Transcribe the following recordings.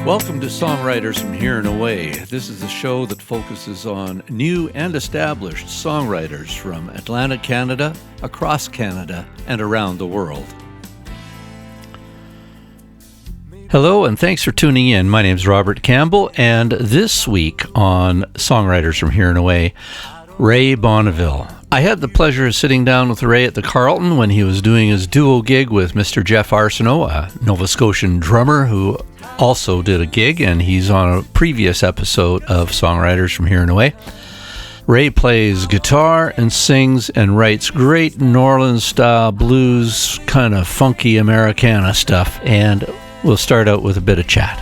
Welcome to Songwriters from Here and Away. This is a show that focuses on new and established songwriters from Atlantic Canada, across Canada, and around the world. Hello, and thanks for tuning in. My name is Robert Campbell, and this week on Songwriters from Here and Away, Ray Bonneville. I had the pleasure of sitting down with Ray at the Carlton when he was doing his duo gig with Mr. Geoff Arsenault, a Nova Scotian drummer who also did a gig, and he's on a previous episode of Songwriters from Here and Away. Ray plays guitar and sings and writes great New Orleans-style blues, kind of funky Americana stuff, and we'll start out with a bit of chat.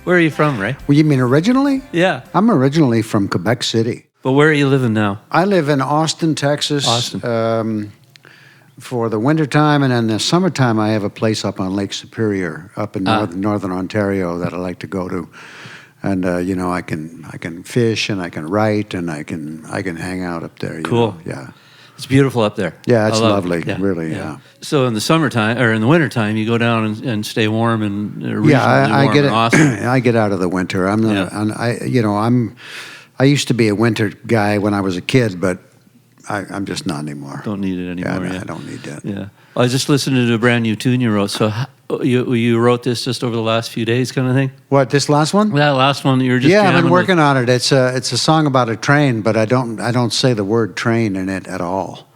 Where are you from, Ray? Well, you mean originally? Yeah. I'm originally from Quebec City. But where are you living now? I live in Austin, Texas. For the wintertime, and in the summertime, I have a place up on Lake Superior, up in northern Ontario, that I like to go to. And I can fish, and I can write, and I can hang out up there. Cool. Yeah. It's beautiful up there. Yeah, it's lovely. Yeah. Really. Yeah. So in the summertime or in the wintertime, you go down and stay warm and reasonably warm in Austin. I get out of the winter. I'm not. Yeah. I used to be a winter guy when I was a kid, but I'm just not anymore. Don't need it anymore. Yeah, I don't need that. Yeah. Well, I was just listening to a brand new tune you wrote. So you wrote this just over the last few days, kind of thing? What, this last one? That last one that you were just I've been working on it. It's a song about a train, but I don't say the word train in it at all.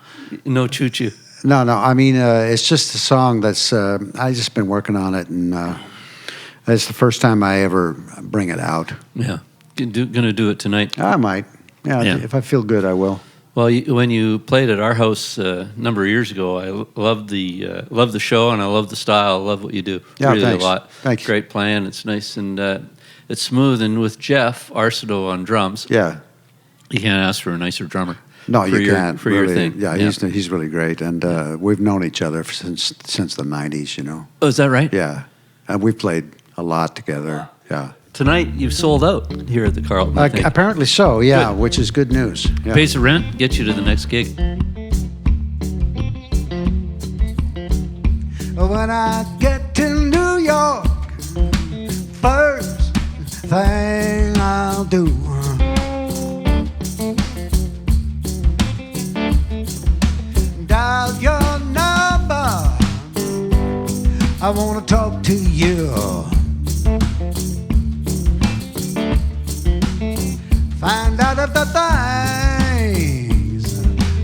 No choo-choo. No. I mean, it's just a song that's I just been working on it, and it's the first time I ever bring it out. Yeah. Gonna do it tonight. I might. Yeah. If I feel good, I will. Well, when you played at our house a number of years ago, I loved the show, and I love the style. I love what you do. Yeah, really thanks. A lot. Thanks. Great playing. It's nice and it's smooth. And with Geoff Arsenault on drums, yeah, you can't ask for a nicer drummer. No, you can't. For really, your thing. Yeah, he's really great, and we've known each other since the '90s. You know. Oh, is that right? Yeah, and we've played a lot together. Yeah. Tonight, you've sold out here at the Carlton, I think. Apparently so, yeah, Good. Which is good news. Yeah. Pays the rent, gets you to the next gig. When I get to New York, first thing I'll do, dial your number, I want to talk to you. Find out if the things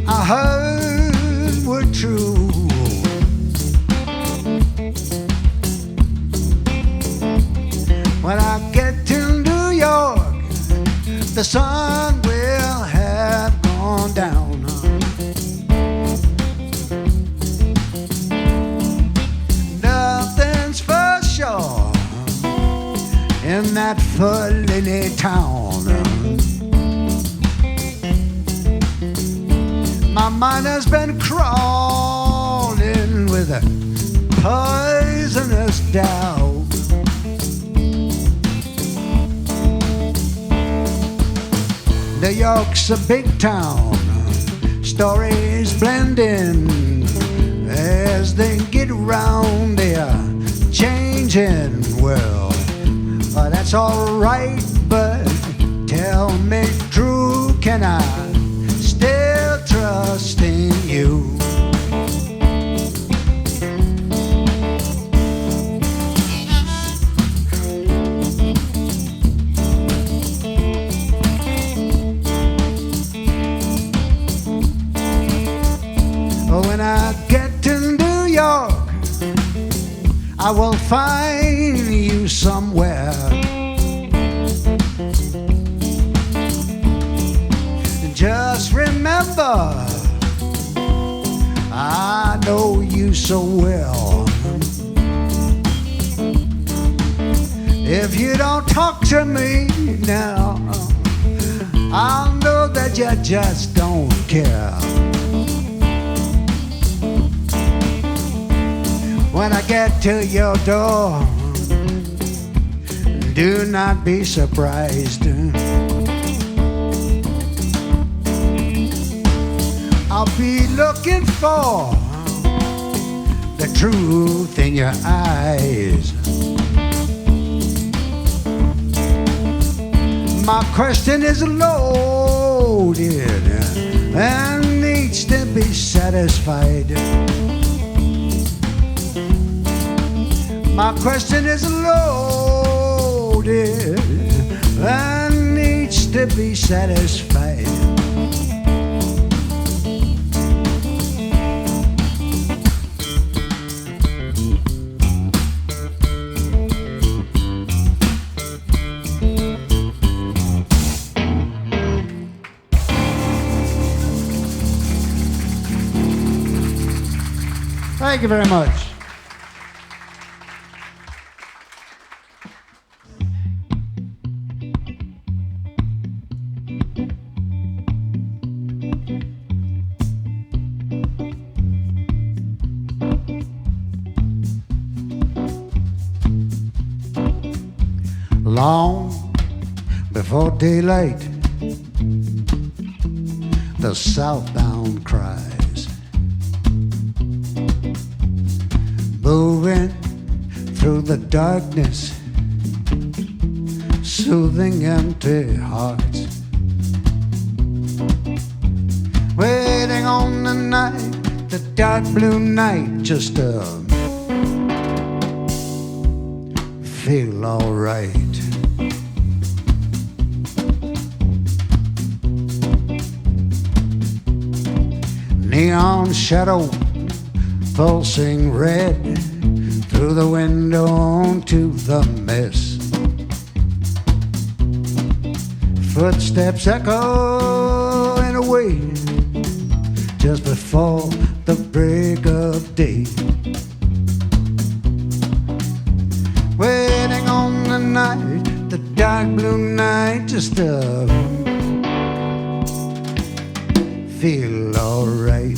I heard were true. When I get to New York, the sun will have gone down. Nothing's for sure in that funny town. My mind has been crawling with a poisonous doubt. New York's a big town, stories blend in as they get around their changing world. That's alright, but tell me true, can I still trust in you? When I get to New York, I will find you somewhere. Just remember, I know you so well. If you don't talk to me now, I'll know that you just don't care. When I get to your door, do not be surprised. I'll be looking for the truth in your eyes. My question is loaded and needs to be satisfied. My question is loaded and needs to be satisfied. Thank you very much. Long before daylight, the southbound cries, moving through the darkness, soothing empty hearts, waiting on the night, the dark blue night, just to feel alright. Neon shadow pulsing red through the window onto the mist. Footsteps echoing away just before the break of day. Waiting on the night, the dark blue night, just to feel alright.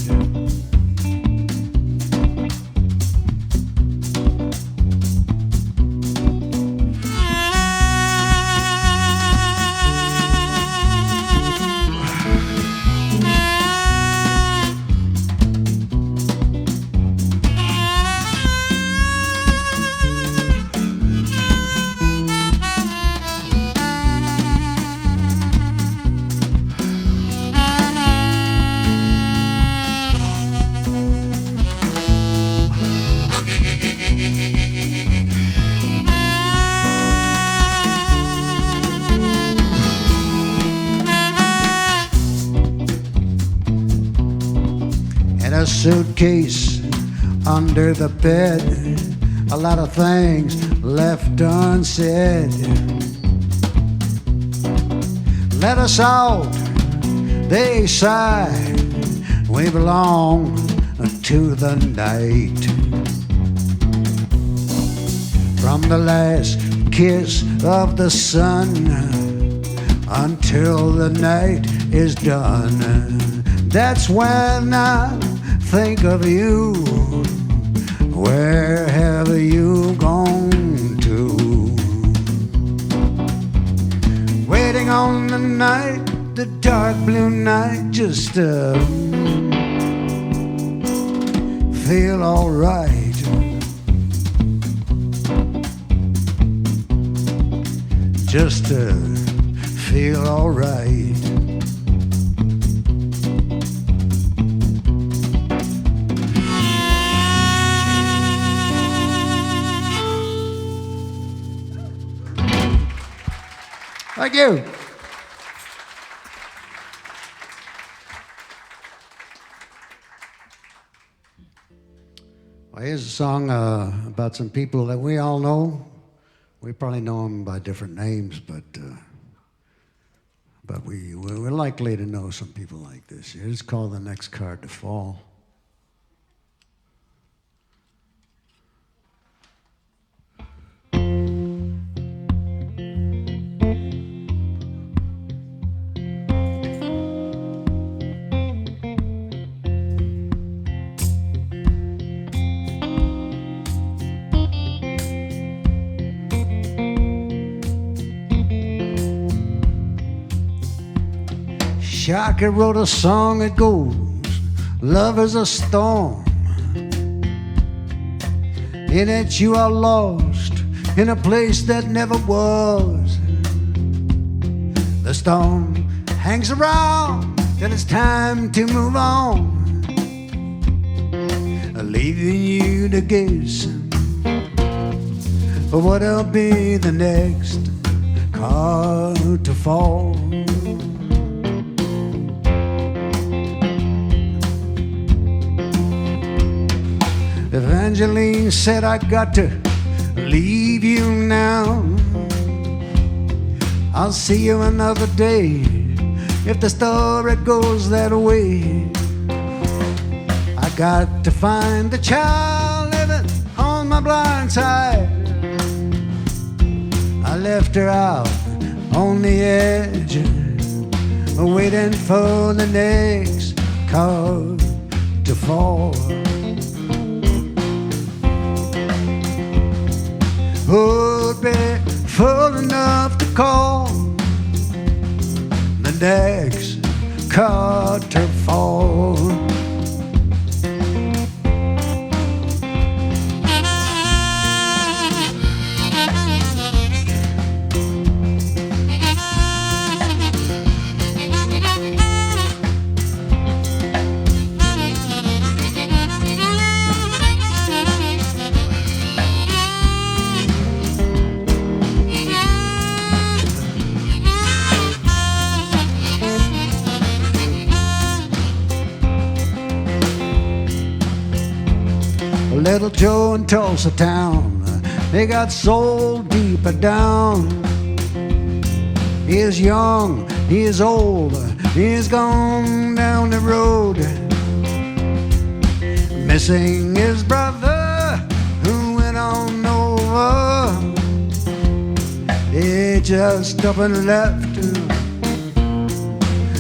A suitcase under the bed, a lot of things left unsaid. Let us out, they sigh, we belong to the night. From the last kiss of the sun until the night is done, that's when I think of you. Where have you gone to? Waiting on the night, the dark blue night, just to feel alright. Just to feel alright. Thank you. Well, here's a song about some people that we all know. We probably know them by different names, but we're likely to know some people like this. It's called The Next Card to Fall. Shockey wrote a song that goes, love is a storm. In it you are lost in a place that never was. The storm hangs around till it's time to move on, leaving you to guess what'll be the next card to fall. Evangeline said, I got to leave you now. I'll see you another day if the story goes that way. I got to find the child living on my blind side. I left her out on the edge, waiting for the next card to fall. Would be full enough to call the next card to fall. Little Joe in Tulsa town, they got soul deeper down. He is young, he is old, he is gone down the road, missing his brother who went on over. He just up and left,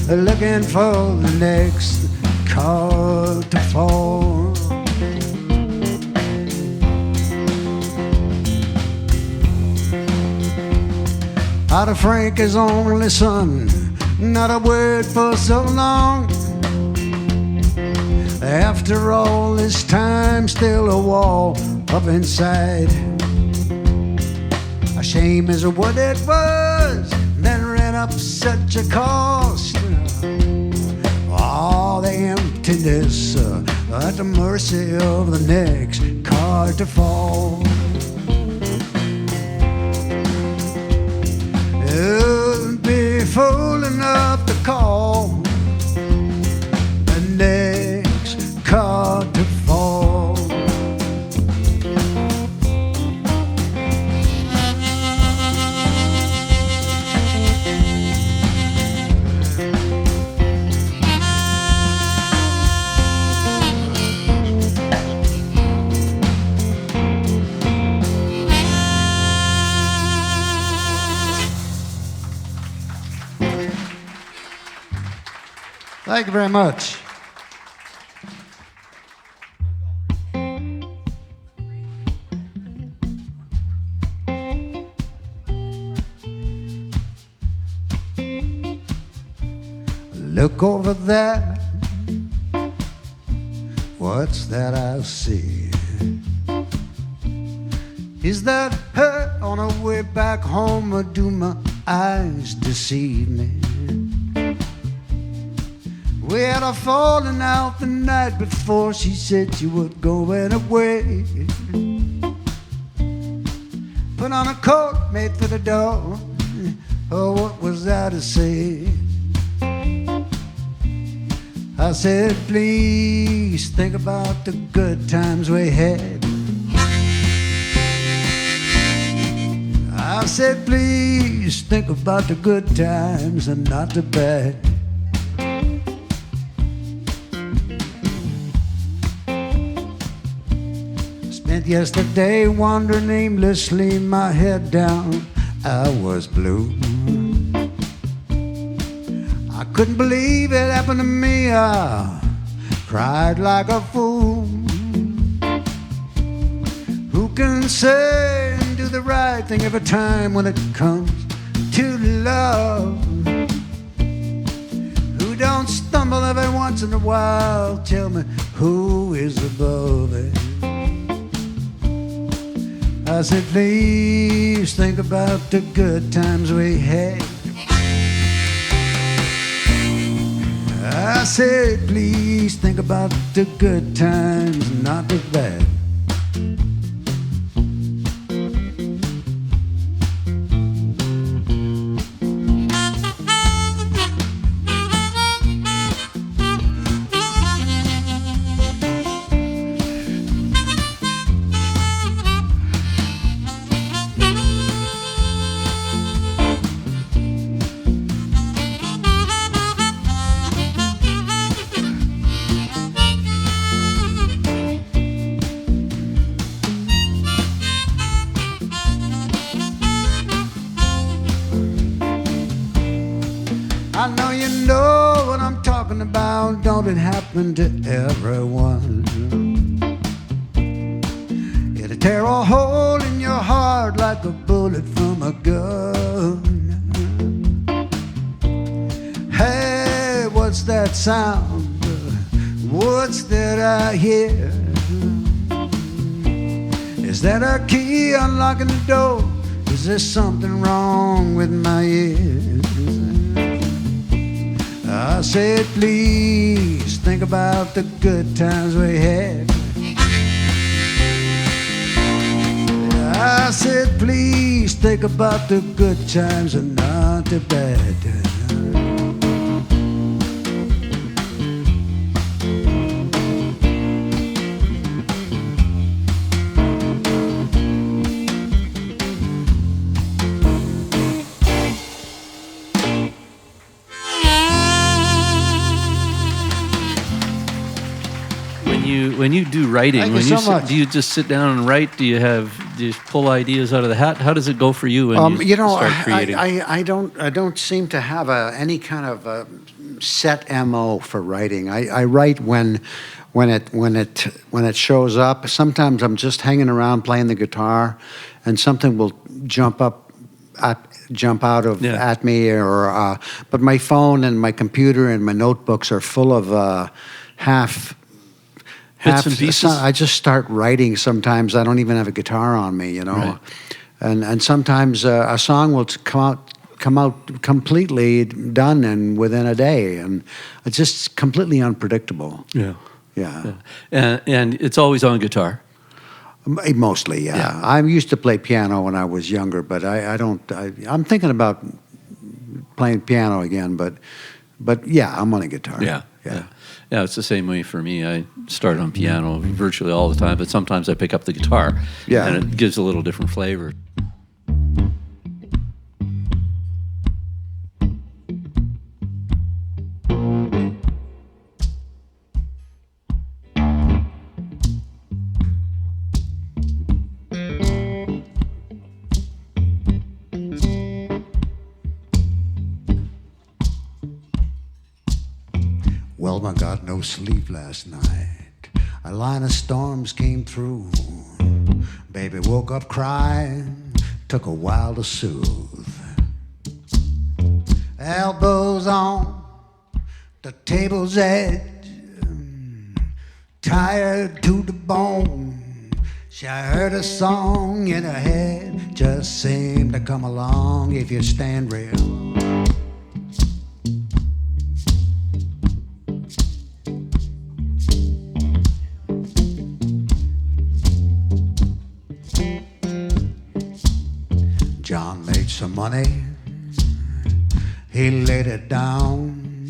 looking for the next card to fall. Out of Frank, his only son, not a word for so long. After all this time, still a wall up inside. A shame is what it was that ran up such a cost. All the emptiness at the mercy of the next card to fall. It'd be fool enough to call the next card to fall. Thank you very much. Look over there. What's that I see? Is that her on her way back home, or do my eyes deceive me? We had a falling out the night before. She said she would go away. Put on a coat, made for the door. Oh, what was I to say? I said, please think about the good times we had. I said, please think about the good times and not the bad. Spent yesterday wandering aimlessly, my head down, I was blue. I couldn't believe it happened to me, I cried like a fool. Who can say and do the right thing every time when it comes to love? Who don't stumble every once in a while? Tell me, who is above it? I said, please think about the good times we had. said, please think about the good times, not the bad. I know you know what I'm talking about. Don't it happen to everyone? It'll tear a hole in your heart like a bullet from a gun. Hey, what's that sound? What's that I hear? Is that a key unlocking the door? Is there something wrong with my ears? I said, please think about the good times we had. I said, please think about the good times and not the bad. When you do writing, Thank you so much. Do you just sit down and write? Do you pull ideas out of the hat? How does it go for you when you start creating? I don't seem to have any kind of set MO for writing. I write when it shows up. Sometimes I'm just hanging around playing the guitar, and something will jump out at me, or but my phone and my computer and my notebooks are full of bits and pieces. I just start writing sometimes. I don't even have a guitar on me, you know. Right. And sometimes a song will come out completely done and within a day, and it's just completely unpredictable. Yeah. Yeah. And it's always on guitar. Mostly, yeah. I used to play piano when I was younger, but I don't. I'm thinking about playing piano again, but yeah, I'm on a guitar. Yeah. Yeah, it's the same way for me. I start on piano virtually all the time, but sometimes I pick up the guitar, and it gives a little different flavor. Well, I got no sleep last night. A line of storms came through. Baby woke up crying, took a while to soothe. Elbows on the table's edge, tired to the bone. She heard a song in her head, just seemed to come along if you stand real. John made some money, he laid it down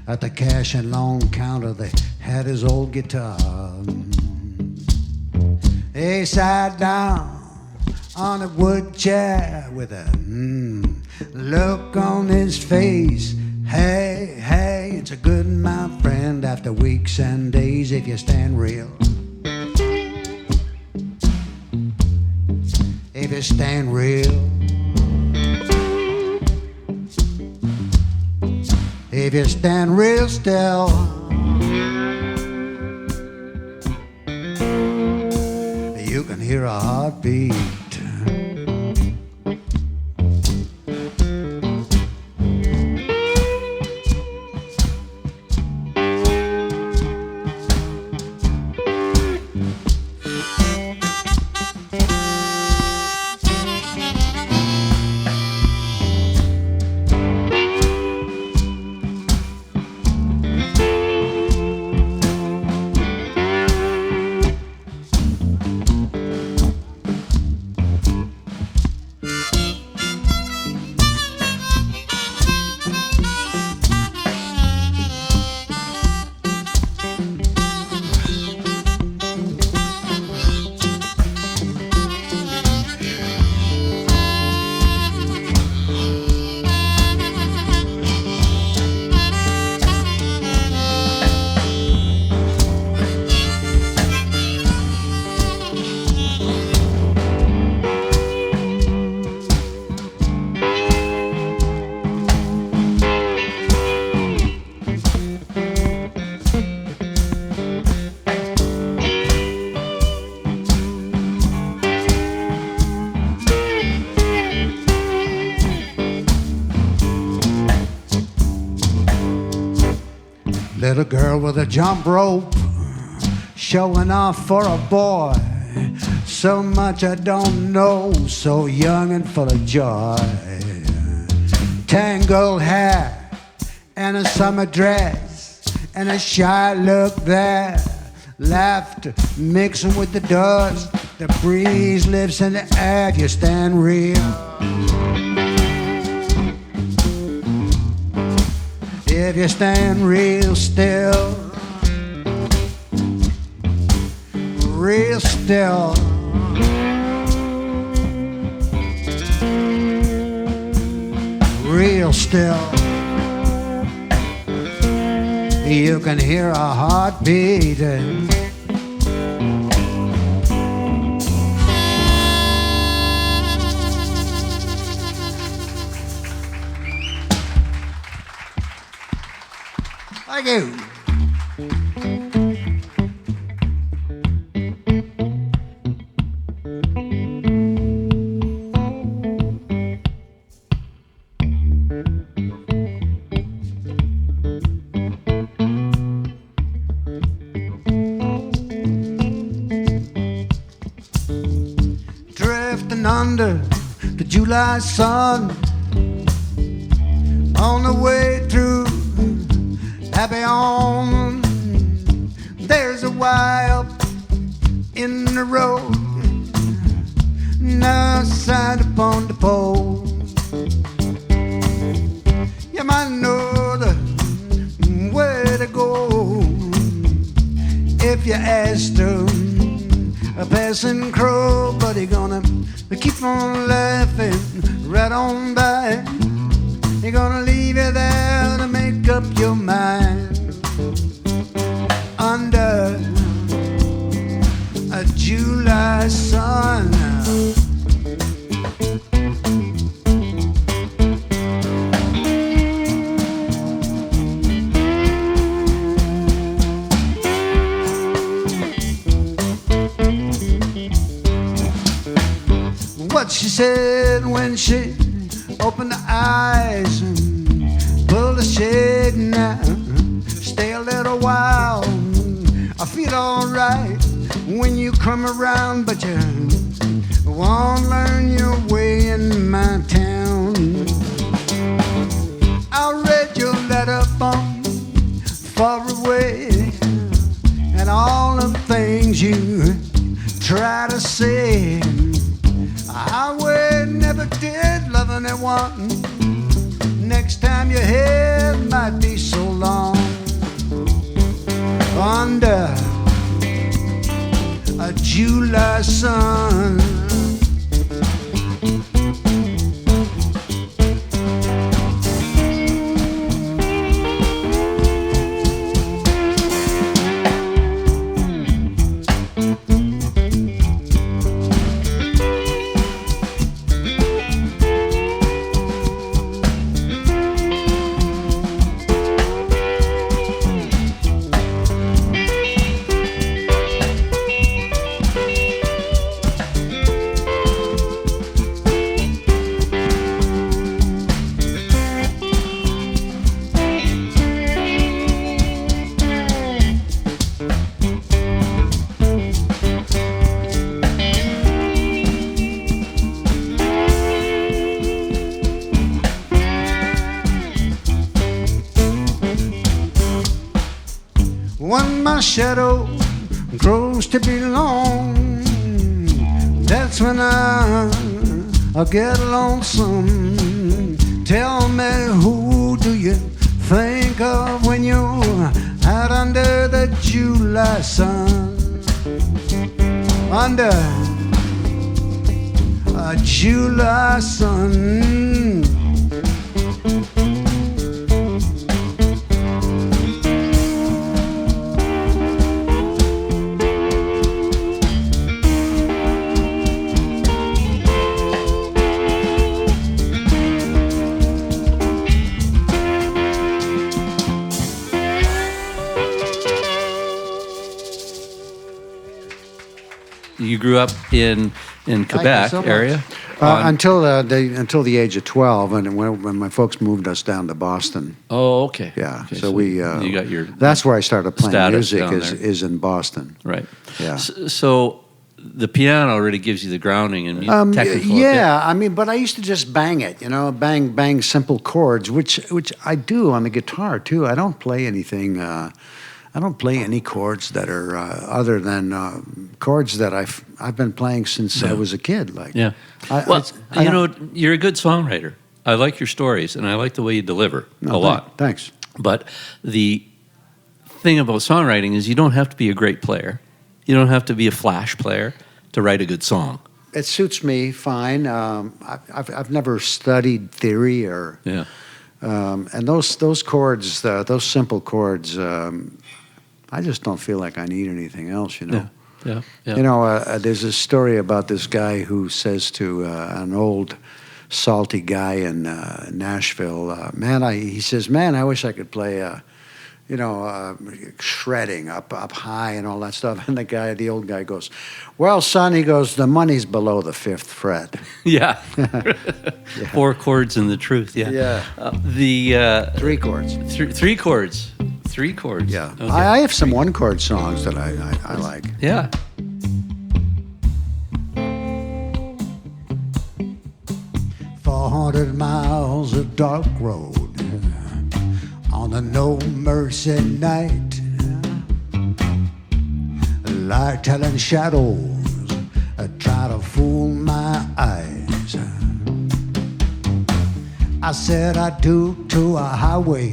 at the cash and loan counter. They had his old guitar. He sat down on a wood chair with a look on his face. Hey, hey, it's a good, my friend, after weeks and days if you stand real. If you stand real, if you stand real still, you can hear a heartbeat. little girl with a jump rope, showing off for a boy. So much I don't know, so young and full of joy. Tangled hair and a summer dress and a shy look there. Laughter mixing with the dust. The breeze lives in the air if you stand real. If you stand real still, real still. Real still. You can hear a heart beating. Thank you. Drifting under the July sun, on the way through happy on. There's a wild in the road, no sign upon the pole. You might know the way to go if you asked a passing crow, but he gonna keep on laughing right on by. He gonna leave you there to make up your mind. Under a July sun, what she said when she opened her eyes and pulled the shade now. Stay a little while. I feel alright when you come around, but you won't learn your way in my town. I read your letter from far away, and all the things you try to say. I never did love anyone. Next time your hair might be so long. Under a July sun, when my shadow grows to be long, that's when I'll get lonesome. Tell me, who do you think of when you're out under the July sun? Under a July sun. You grew up in in Quebec so much. area. Until the age of 12, and when my folks moved us down to Boston. Oh, okay. Yeah, Okay, so we. you got your. That's where I started playing status music. down there. Is in Boston. Right. Yeah. So the piano really gives you the grounding and technical. Yeah, I mean, but I used to just bang it, bang simple chords, which I do on the guitar too. I don't play anything. I don't play any chords that are other than chords that I've been playing since I was a kid. Like, yeah. You're a good songwriter. I like your stories, and I like the way you deliver a lot. Thanks. But the thing about songwriting is you don't have to be a great player. You don't have to be a flash player to write a good song. It suits me fine. I've never studied theory or and those chords, those simple chords. I just don't feel like I need anything else. Yeah. There's a story about this guy who says to an old salty guy in Nashville, he says, man, I wish I could play. Shredding up high and all that stuff. And the old guy goes, well, son, he goes, the money's below the 5th fret. Yeah. 4 chords and the truth, yeah. Yeah. 3 chords. 3 chords. 3 chords. Yeah. Okay. I have some 1-chord songs that I like. Yeah. "400 miles of dark road on a no mercy night, light telling shadows try to fool my eyes. I said I took to a highway.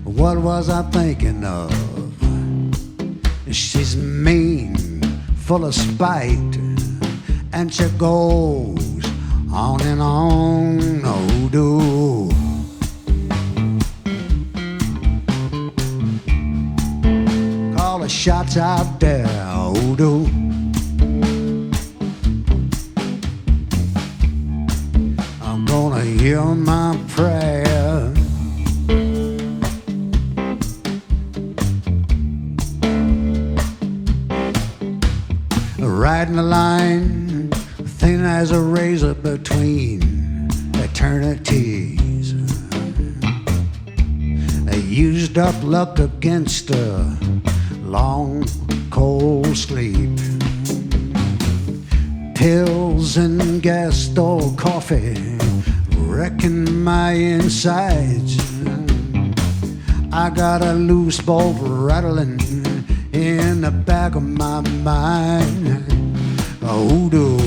What was I thinking of? She's mean, full of spite, and she goes on and on. Oh, do. Call the shots out there. Oh, do. I'm gonna hear my prayer. Riding the line, thin as a razor between eternities. I used up luck against a long, cold sleep. Pills and gas stove coffee wrecking my insides. I got a loose bolt rattling in the back of my mind. Oh, do.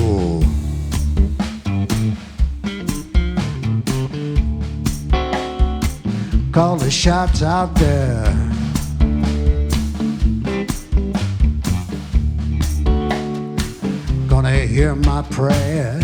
Call the shots out there. Gonna hear my prayer.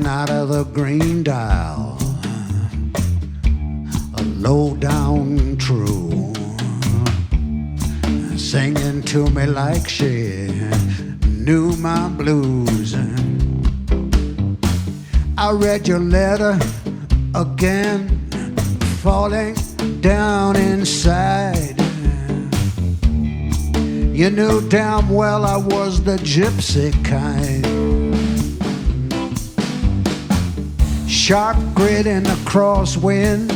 Out of the green dial, a low down true, singing to me like she knew my blues. I read your letter again, falling down inside. You knew damn well I was the gypsy kind. Sharp grit in the crosswind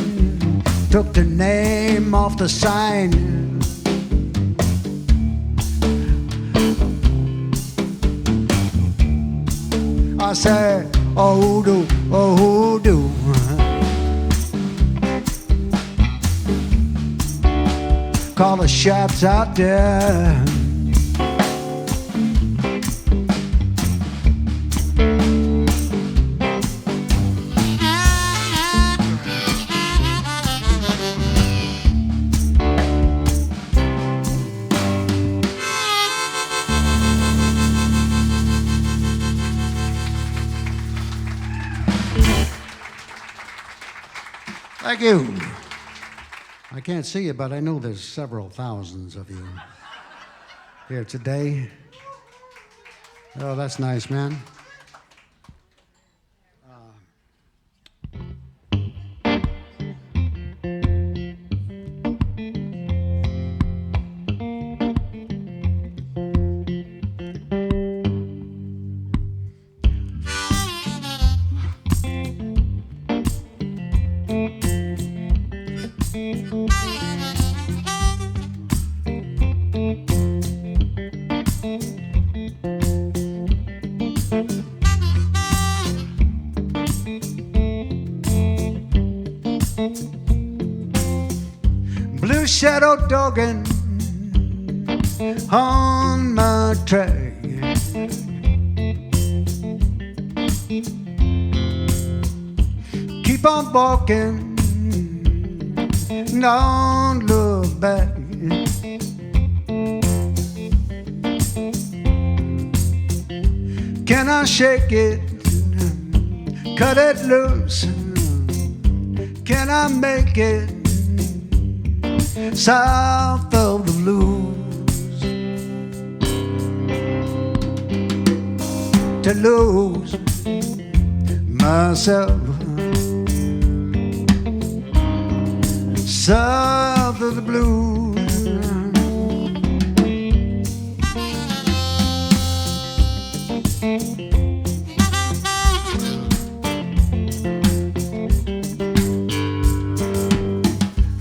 took the name off the sign. I said, oh do, call the shots out there. Thank you. I can't see you, but I know there's several thousands of you here today. Oh, that's nice, man. Blue shadow dogging on my track. Keep on walking, don't look back. Can I shake it, cut it loose? Can I make it south of the blues? To lose myself south of the blues.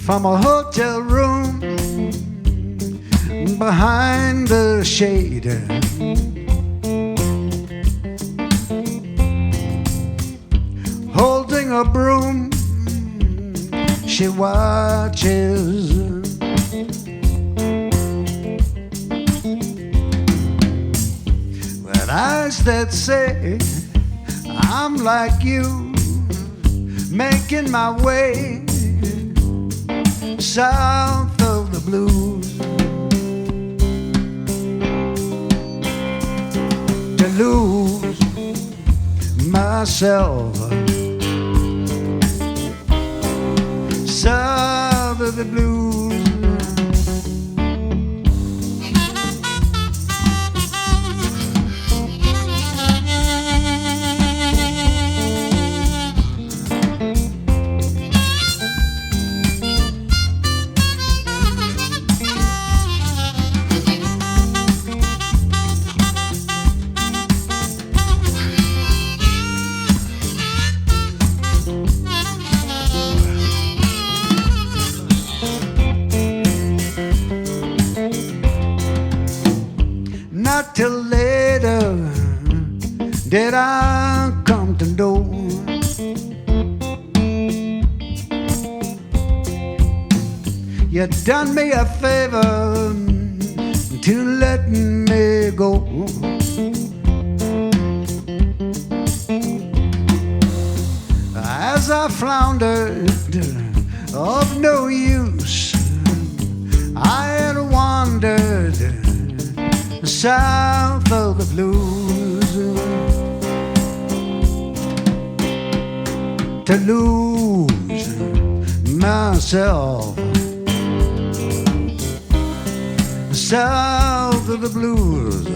From a hotel room behind the shade, holding a broom, she watches. With eyes that say I'm like you, making my way south of the blues. To lose myself south of the blues. Not till later did I come to know you done me a favor to let me go. As I floundered, of no use, I had wandered south of the blues. To lose myself south of the blues.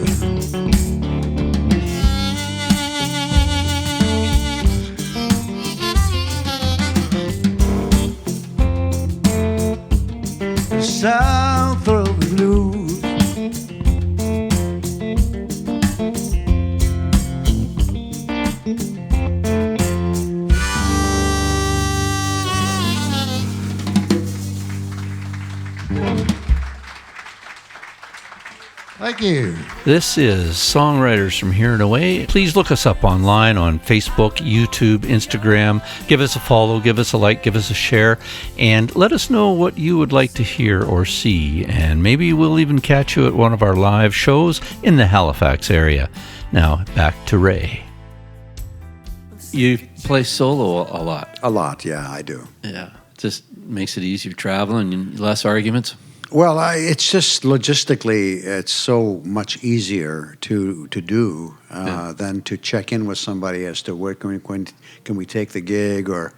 South of the blues. Thank you. This is Songwriters from Here and Away. Please look us up online on Facebook, YouTube, Instagram. Give us a follow, give us a like, give us a share, and let us know what you would like to hear or see. And maybe we'll even catch you at one of our live shows in the Halifax area. Now, back to Ray. You play solo a lot. A lot, yeah, I do. Yeah, just makes it easier traveling and less arguments. Well, it's just logistically, it's so much easier to do than to check in with somebody as to where can we take the gig or.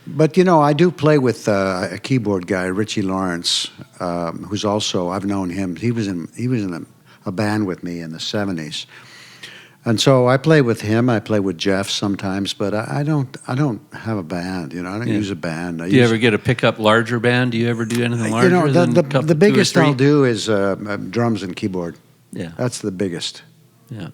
But I do play with a keyboard guy, Richie Lawrence, who's also, I've known him. He was in a band with me in the '70s. And so I play with him. I play with Geoff sometimes, but I don't have a band. I don't use a band. Do you ever get a pickup larger band? Do you ever do anything larger? The biggest I'll do is drums and keyboard. Yeah, that's the biggest. Yeah,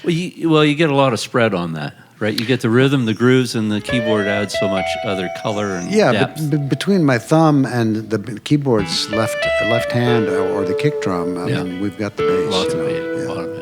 Well, you get a lot of spread on that, right? You get the rhythm, the grooves, and the keyboard adds so much other color and depth. But between my thumb and the keyboard's left hand or the kick drum, I mean, we've got the bass. Lots of bass. A lot of it.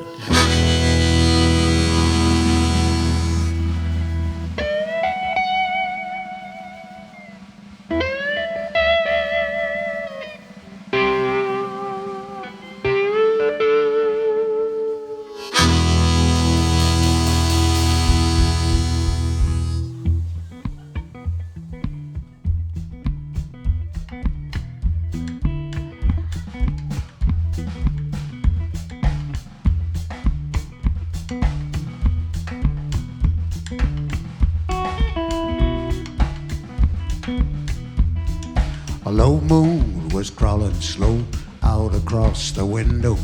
A low moon was crawling slow out across the window.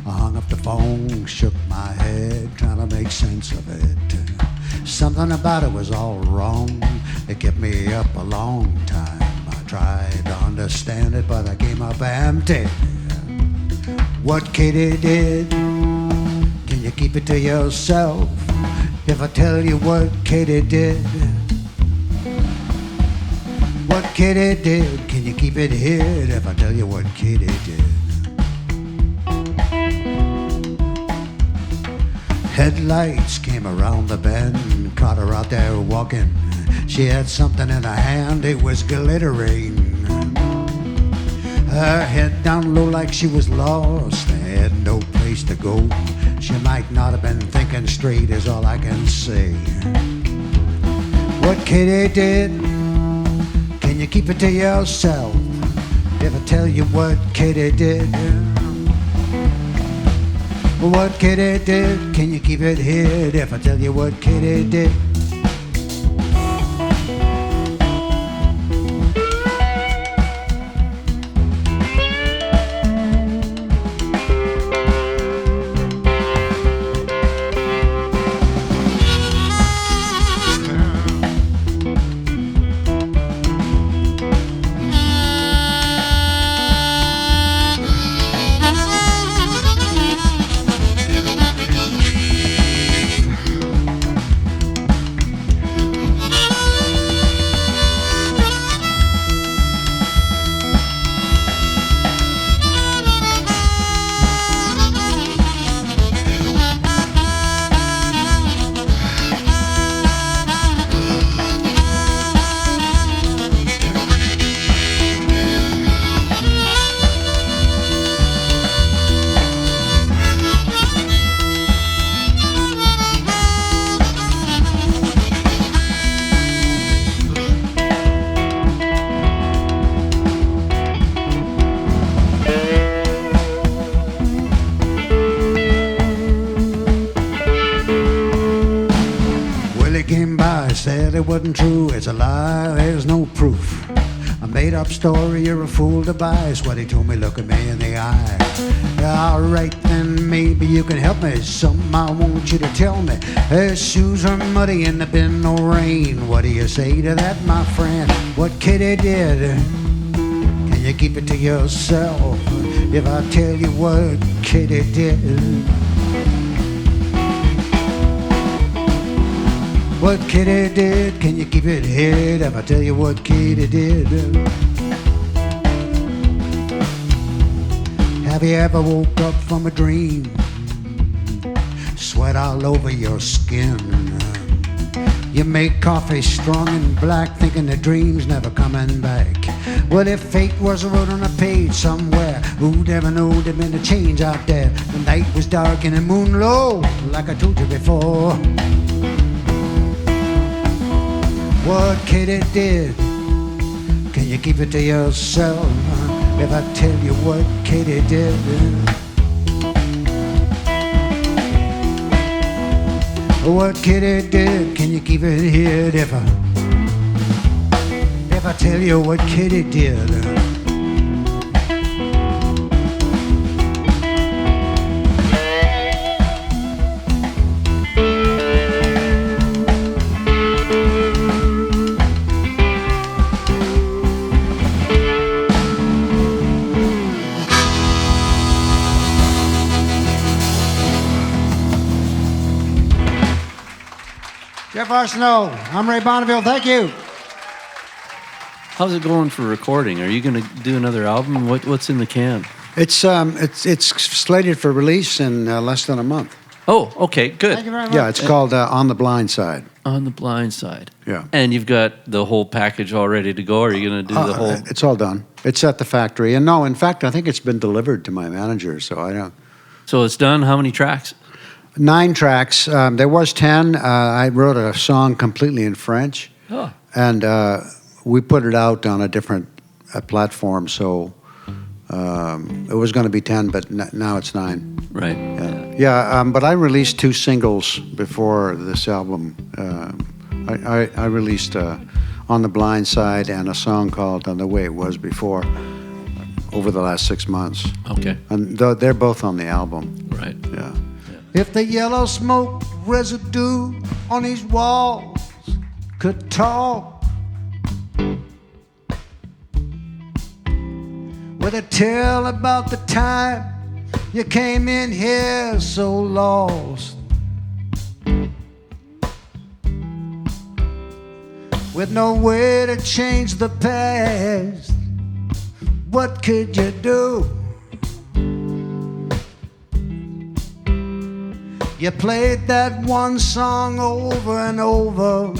I hung up the phone, shook my head, trying to make sense of it. Something about it was all wrong. It kept me up a long time. I tried to understand it, but I came up empty. What Katie did, can you keep it to yourself? If I tell you what Katie did, what Katie did, can you keep it hid if I tell you what Katie did? Headlights came around the bend, caught her out there walking. She had something in her hand, it was glittering. Her head down low like she was lost, had no place to go. She might not have been thinking straight is all I can say. What Katie did, can you keep it to yourself if I tell you what Katie did? What Katie did, can you keep it hid if I tell you what Katie did? Said it wasn't true, it's a lie, there's no proof. A made-up story, you're a fool to buy, is what he told me, look at me in the eye. Alright then, maybe you can help me, something I want you to tell me. His shoes are muddy and there's been no rain. What do you say to that, my friend? What Kitty did, can you keep it to yourself if I tell you what Kitty did? What Kitty did, can you keep it hid if I tell you what Kitty did? Have you ever woke up from a dream? Sweat all over your skin. You make coffee strong and black, thinking the dream's never coming back. Well, if fate was wrote on a page somewhere, who'd ever know there'd been a change out there? The night was dark and the moon low, like I told you before. What Katie did, can you keep it to yourself? If I tell you what Katie did, what Katie did, can you keep it hid? If I tell you what Katie did. Geoff Arsenault, I'm Ray Bonneville, thank you. How's it going for recording? Are you going to do another album? What's in the can? It's slated for release in less than a month. Oh, okay, good. Thank you very much. Yeah, it's called On the Blind Side. On the Blind Side. Yeah. And you've got the whole package all ready to go, or are you going to do the whole... It's all done. It's at the factory. And no, in fact, I think it's been delivered to my manager, so I don't... So it's done? How many tracks? 9 tracks. There was 10. I wrote a song completely in French. Oh. And we put it out on a different platform, so it was going to be 10, but now it's 9. Right. Yeah, but I released 2 singles before this album. I released On the Blind Side and a song called On the Way It Was Before over the last 6 months. Okay. And they're both on the album. Right. Yeah. If the yellow smoke residue on these walls could talk, would it tell about the time you came in here so lost? With no way to change the past, what could you do? You played that one song over and over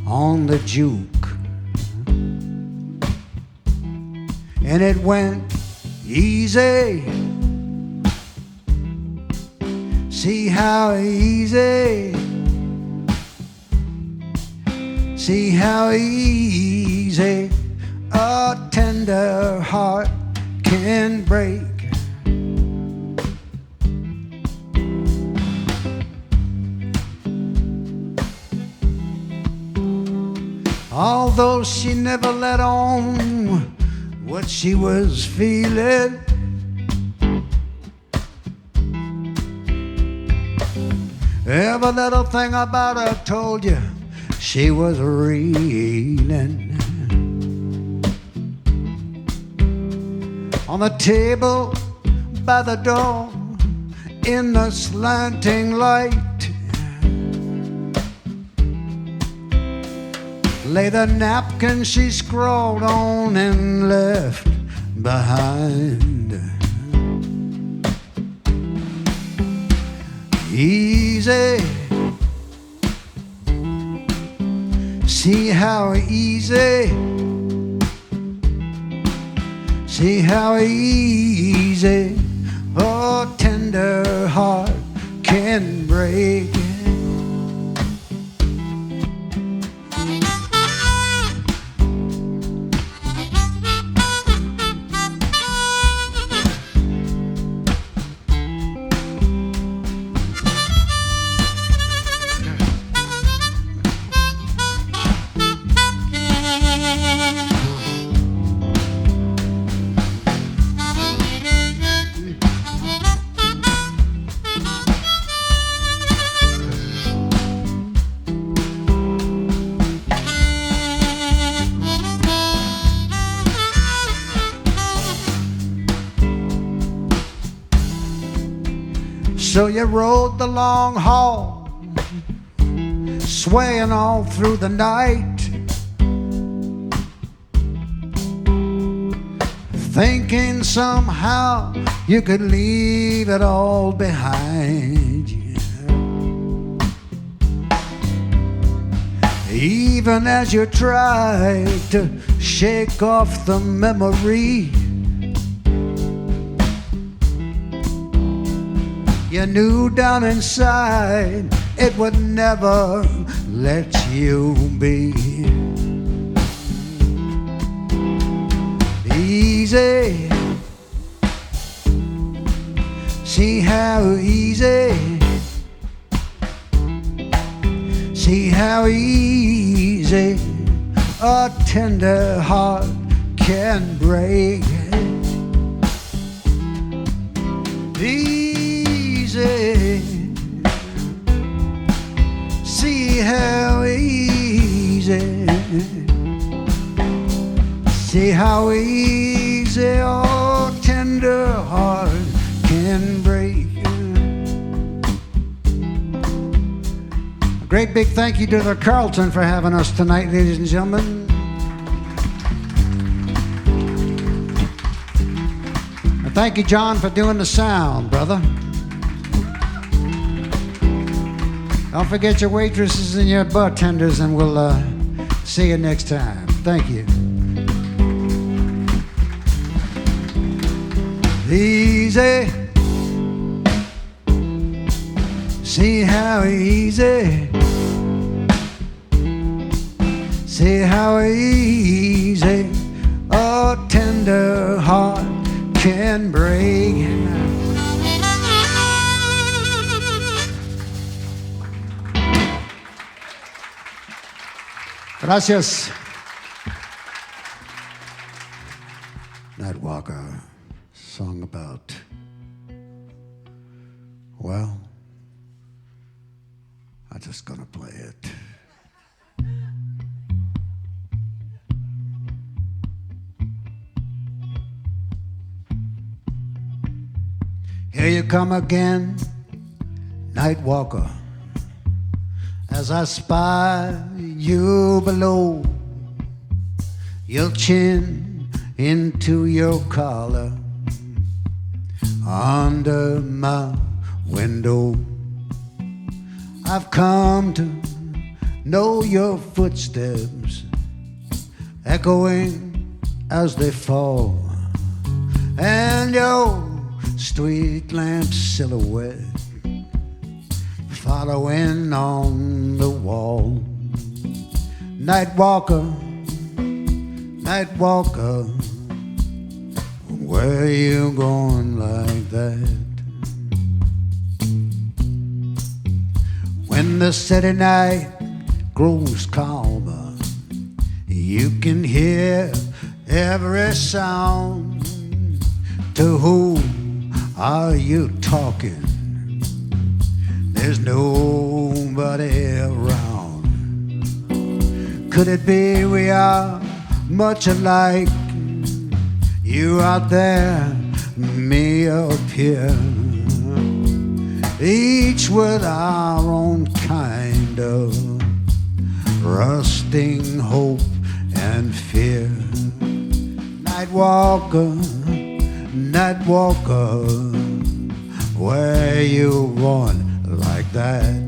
on the juke, and it went easy. See how easy, see how easy a tender heart can break. Although she never let on what she was feeling, every little thing about her told you she was reeling. On the table by the door in the slanting light lay the napkin she scrawled on and left behind. Easy, see how easy, see how easy a tender heart can break. So you rode the long haul, swaying all through the night, thinking somehow you could leave it all behind you. Even as you try to shake off the memory, you knew down inside it would never let you be. Easy, see how easy, see how easy a tender heart can break. Easy, see how easy, see how easy a tender heart can break. A great big thank you to the Carlton for having us tonight, ladies and gentlemen. And thank you, John, for doing the sound, brother. Don't forget your waitresses and your bartenders, and we'll see you next time. Thank you. Easy, see how easy, see how easy a tender heart can break. Gracias. Nightwalker. Song about, well, I'm just gonna play it. Here you come again, Nightwalker, as I spy you below, your chin into your collar, under my window. I've come to know your footsteps, echoing as they fall, and your street lamp silhouette following on the wall. Nightwalker, Nightwalker, where you going like that? When the city night grows calmer, you can hear every sound. To whom are you talking? There's nobody around. Could it be we are much alike? You out there, me up here, each with our own kind of rusting hope and fear. Nightwalker, Nightwalker, where you going like that?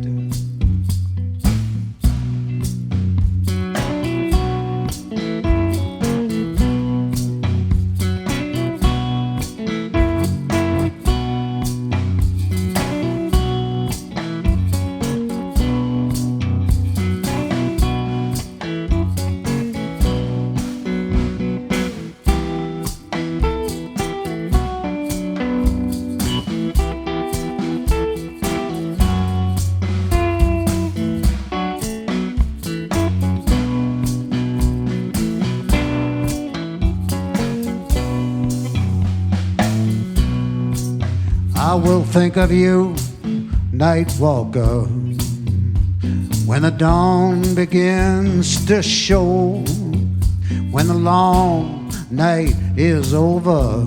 I will think of you, Nightwalker, when the dawn begins to show, when the long night is over.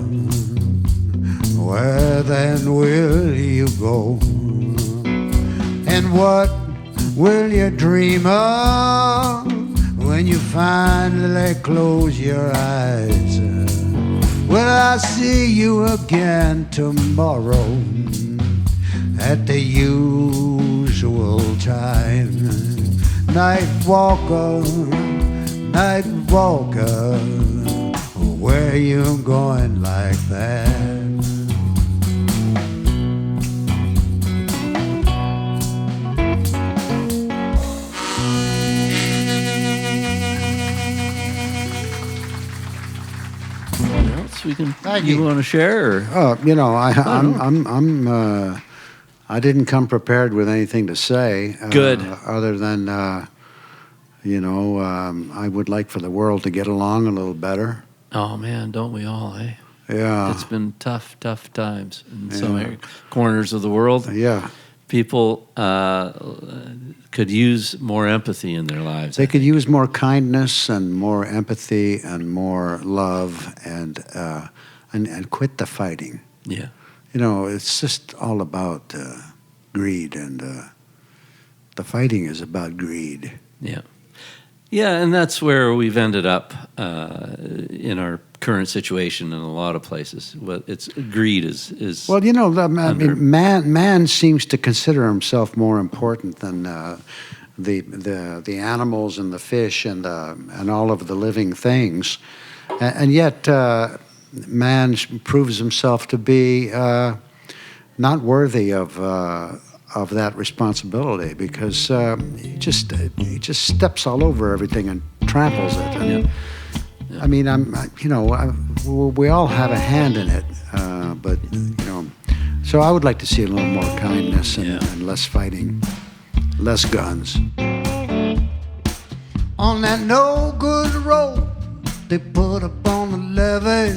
Where then will you go? And what will you dream of when you finally close your eyes? Will I see you again tomorrow at the usual time? Night walker, where you going like that? We can. You want to share? Or? You know, I didn't come prepared with anything to say. Good. Other than, you know, I would like for the world to get along a little better. Oh man, don't we all? Eh? Yeah. It's been tough times in some corners of the world. Yeah. People could use more empathy in their lives. They could use more kindness and more empathy and more love and quit the fighting. Yeah. You know, it's just all about greed, and the fighting is about greed. Yeah. Yeah, and that's where we've ended up in our current situation in a lot of places. Well, it's greed is well, you know, I mean, man seems to consider himself more important than the animals and the fish and all of the living things, and yet man proves himself to be not worthy of that responsibility, because he just steps all over everything and tramples it. And, I mean, we all have a hand in it, but you know, so I would like to see a little more kindness and less fighting, less guns. On that no good road they put up on the levee,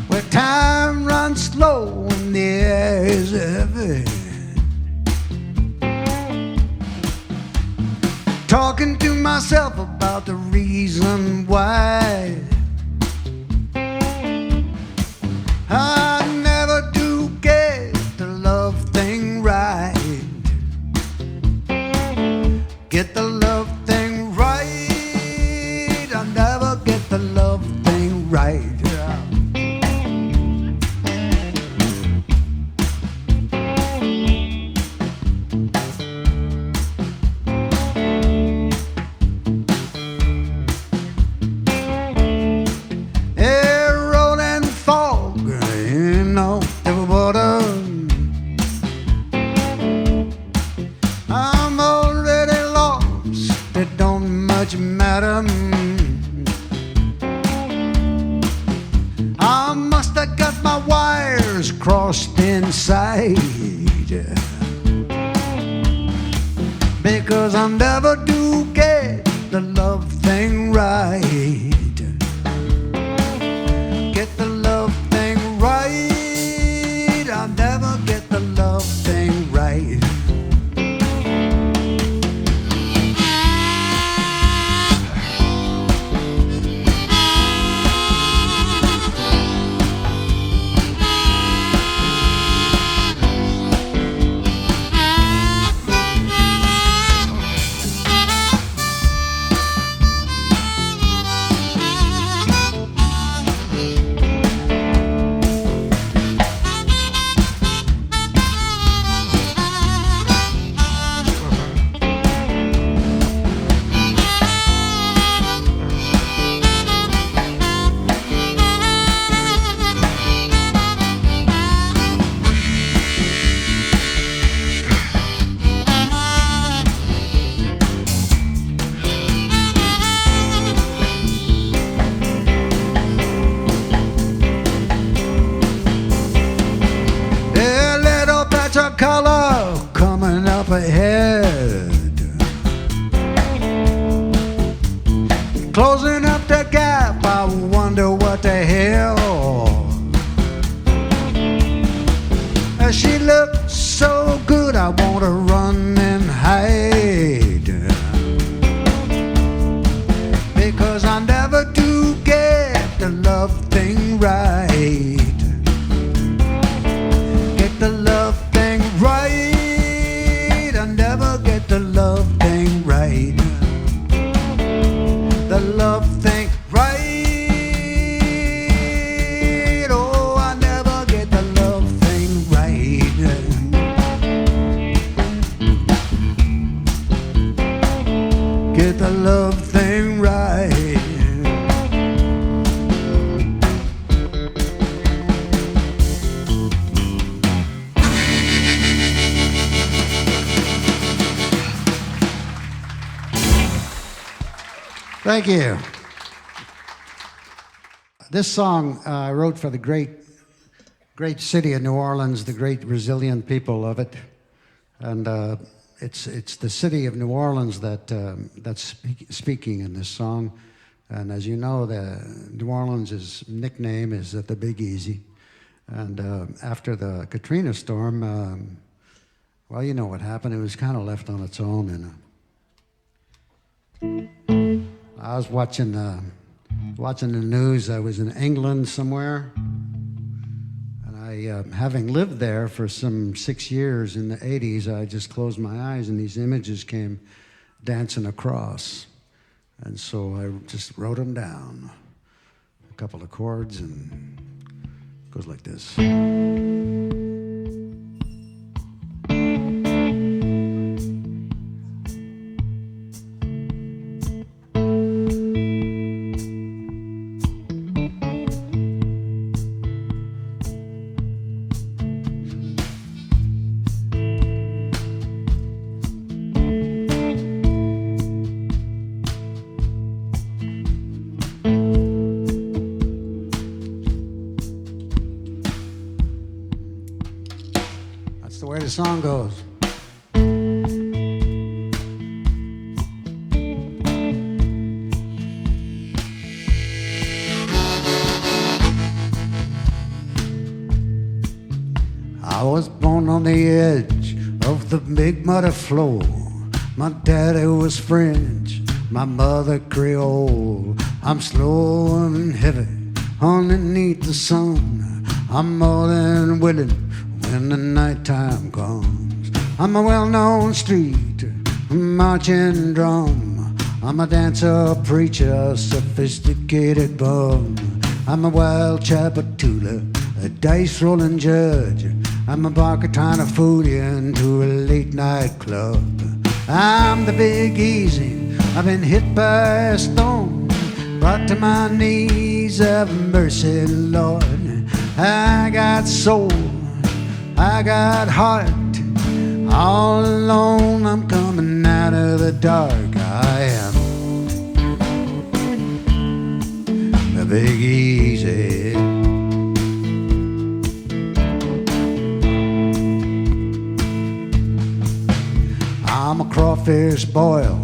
where time runs slow and the air is heavy. Talking to myself about the reason why I never do get the love thing right. Get the love thing right. I never get the love thing right. I must have got my wires crossed inside, because I never do get the love thing right. Get the love thing right. I never get the love thing right. Color coming up ahead, closing up the gap. I wonder what the hell. She looks so good, I want to run and hide, because I never do get the love thing right. Get the love thing right. I never get the love thing right. The love get the love thing right. Thank you. This song I wrote for the great city of New Orleans, the great resilient people of it, and it's the city of New Orleans that's speaking in this song. And as you know, the New Orleans' nickname is the Big Easy. And after the Katrina storm, well, you know what happened. It was kind of left on its own. And I was watching the news. I was in England somewhere. Having lived there for some 6 years in the 80s, I just closed my eyes and these images came dancing across. And so I just wrote them down, a couple of chords, and it goes like this. The way the song goes. I was born on the edge of the big muddy floor. My daddy was French, my mother Creole. I'm slow and heavy underneath the sun. I'm more than willing when the nighttime comes. I'm a well-known street marching drum. I'm a dancer, preacher, sophisticated bum. I'm a wild Chapatula, a dice-rolling judge. I'm a barker trying to fool you into a late-night club. I'm the Big Easy. I've been hit by a stone, brought to my knees. Have mercy, Lord. I got soul, I got heart. All alone, I'm coming out of the dark. I am the Big Easy. I'm a crawfish boil,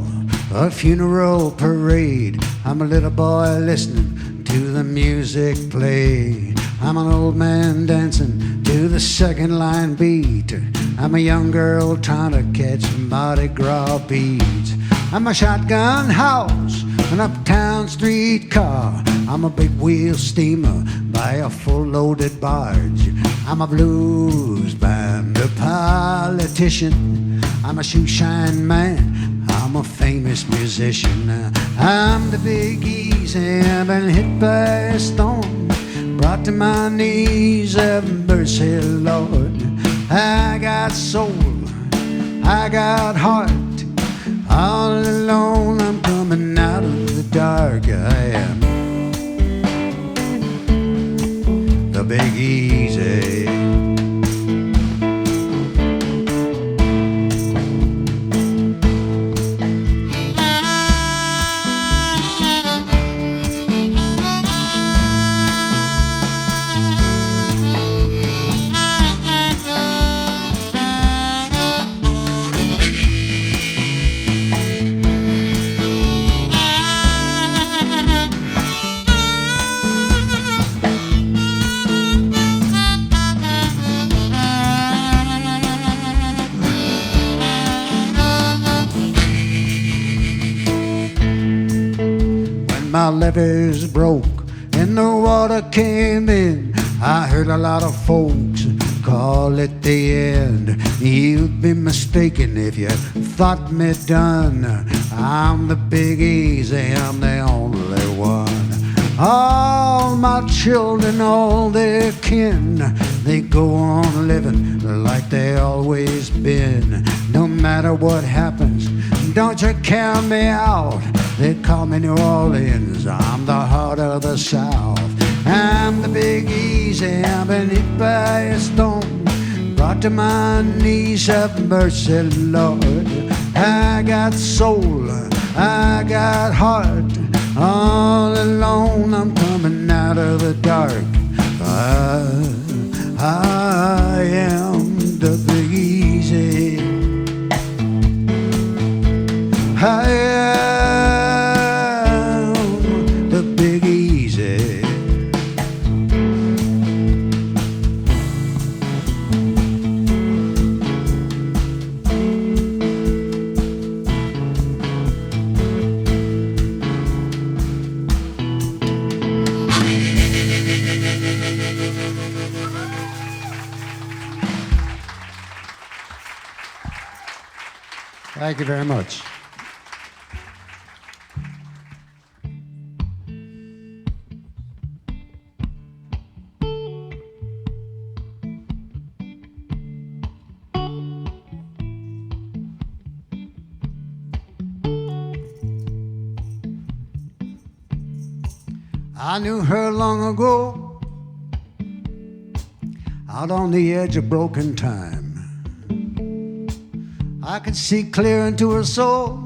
a funeral parade. I'm a little boy listening to the music play. I'm an old man dancing to the second line beat. I'm a young girl trying to catch Mardi Gras beads. I'm a shotgun house, an uptown streetcar. I'm a big wheel steamer by a full-loaded barge. I'm a blues band, a politician. I'm a shoeshine man, I'm a famous musician. I'm the Big Easy, I've been hit by a storm, brought to my knees. Have mercy, Lord. I got soul, I got heart. All alone, I'm coming out of the dark. I am the Big Easy. My levees broke and the water came in. I heard a lot of folks call it the end. You'd be mistaken if you thought me done. I'm the Big Easy, I'm the only one. All my children, all their kin, they go on living like they always been. No matter what happens, Don't you count me out. They call me New Orleans. I'm the heart of the South. I'm the Big Easy. I've been hit by a stone, brought to my knees. Have mercy, Lord. I got soul, I got heart. All alone I'm coming out of the dark. I am the Big Easy. I am the Big Easy. Thank you very much. I knew her long ago, out on the edge of broken time. I could see clear into her soul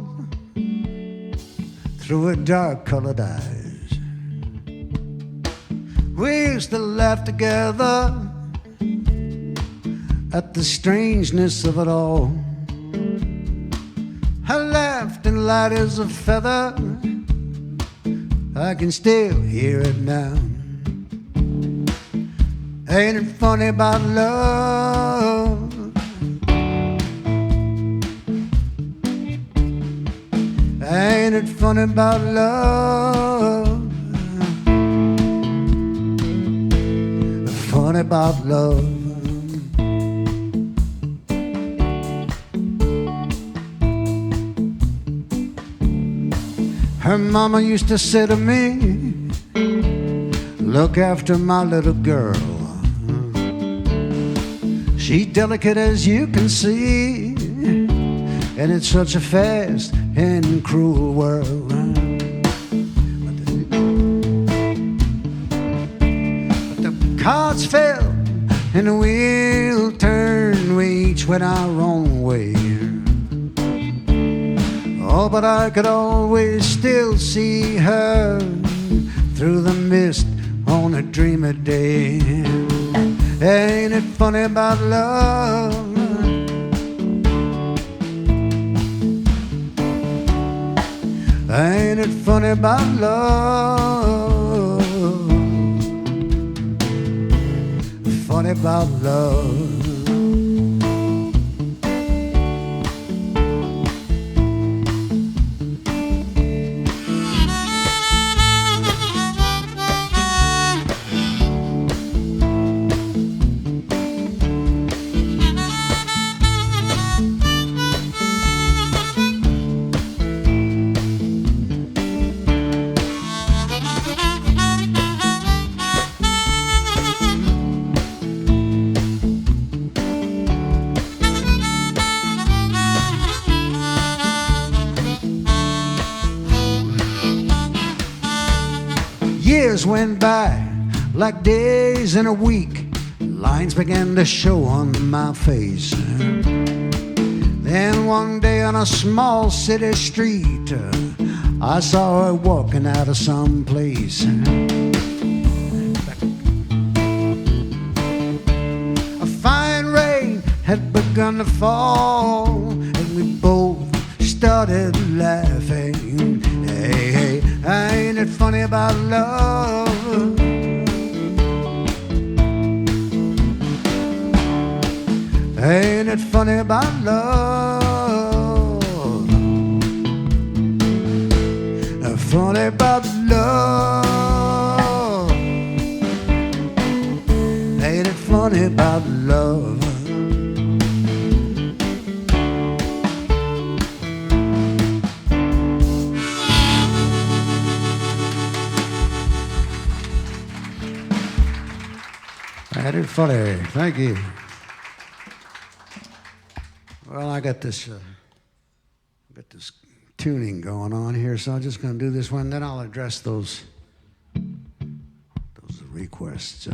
through her dark-colored eyes. We used to laugh together at the strangeness of it all. I laughed and light as a feather. I can still hear it now. Ain't it funny about love? Ain't it funny about love? Funny about love. Her mama used to say to me, look after my little girl. She's delicate as you can see, and it's such a fast and cruel world. But the cards fell and the wheel turned. We each went our own way. Oh, but I could always still see her through the mist on a dreamy day. Ain't it funny about love? Ain't it funny about love? Funny about love. Years went by like days in a week. Lines began to show on my face. Then one day on a small city street, I saw her walking out of some place. A fine rain had begun to fall, and we both started laughing. Hey, hey, ain't it funny about love? Ain't it funny about love? Funny about love. Ain't it funny about love? Ain't it funny? Thank you. Well, I got this this tuning going on here, so I'm just going to do this one, then I'll address those requests.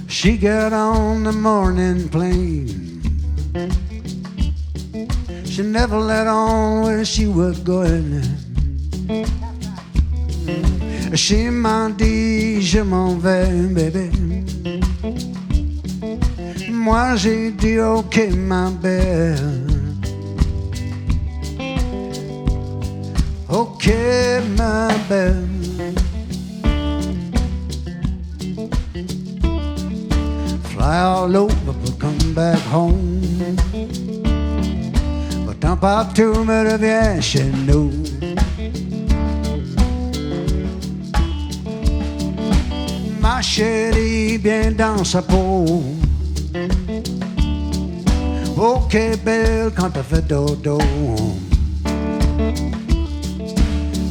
She got on the morning plane. She never let on where she was going. She m'a dit je m'en vais, baby. Moi j'ai dit ok ma belle. Ok ma belle. Fly all over but come back home. But tant pas tout me revient chez nous. Ma chérie bien dans sa peau. Ok belle quand t'as fait dodo.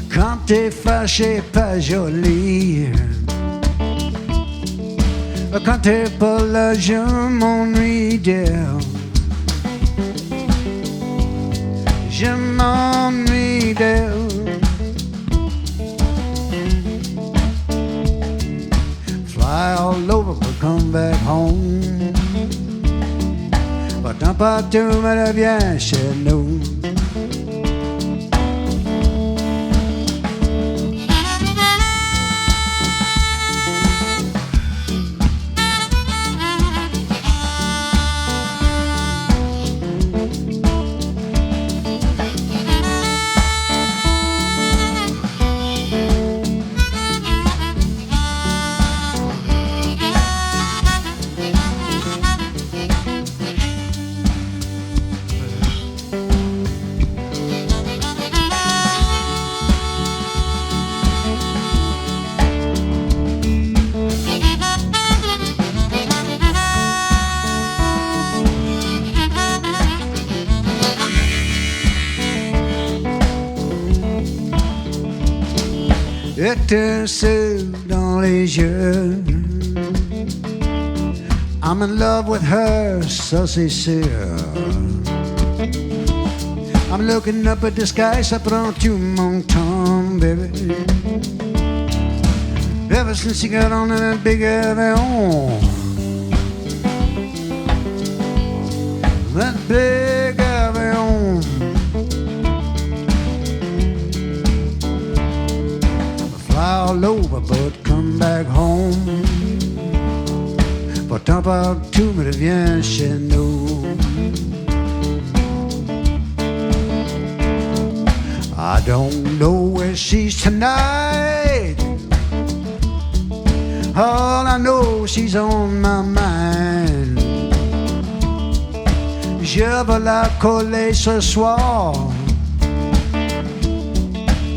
Quand t'es fâché pas jolie. Quand t'es pas là, je m'ennuie d'elle. Je m'ennuie d'elle. Fly all over but come back home. But tant pas tu me reviens chez nous. Étincelle dans les yeux. I'm in love with her, ça c'est sûr. I'm looking up at the sky, ça prend tout mon temps, baby. Ever since you got on that big avion. That big avion. Fly all over but come back home. Pas tant pas tout me revient chez nous. I don't know where she's tonight. All I know she's on my mind. Je veux la coller ce soir.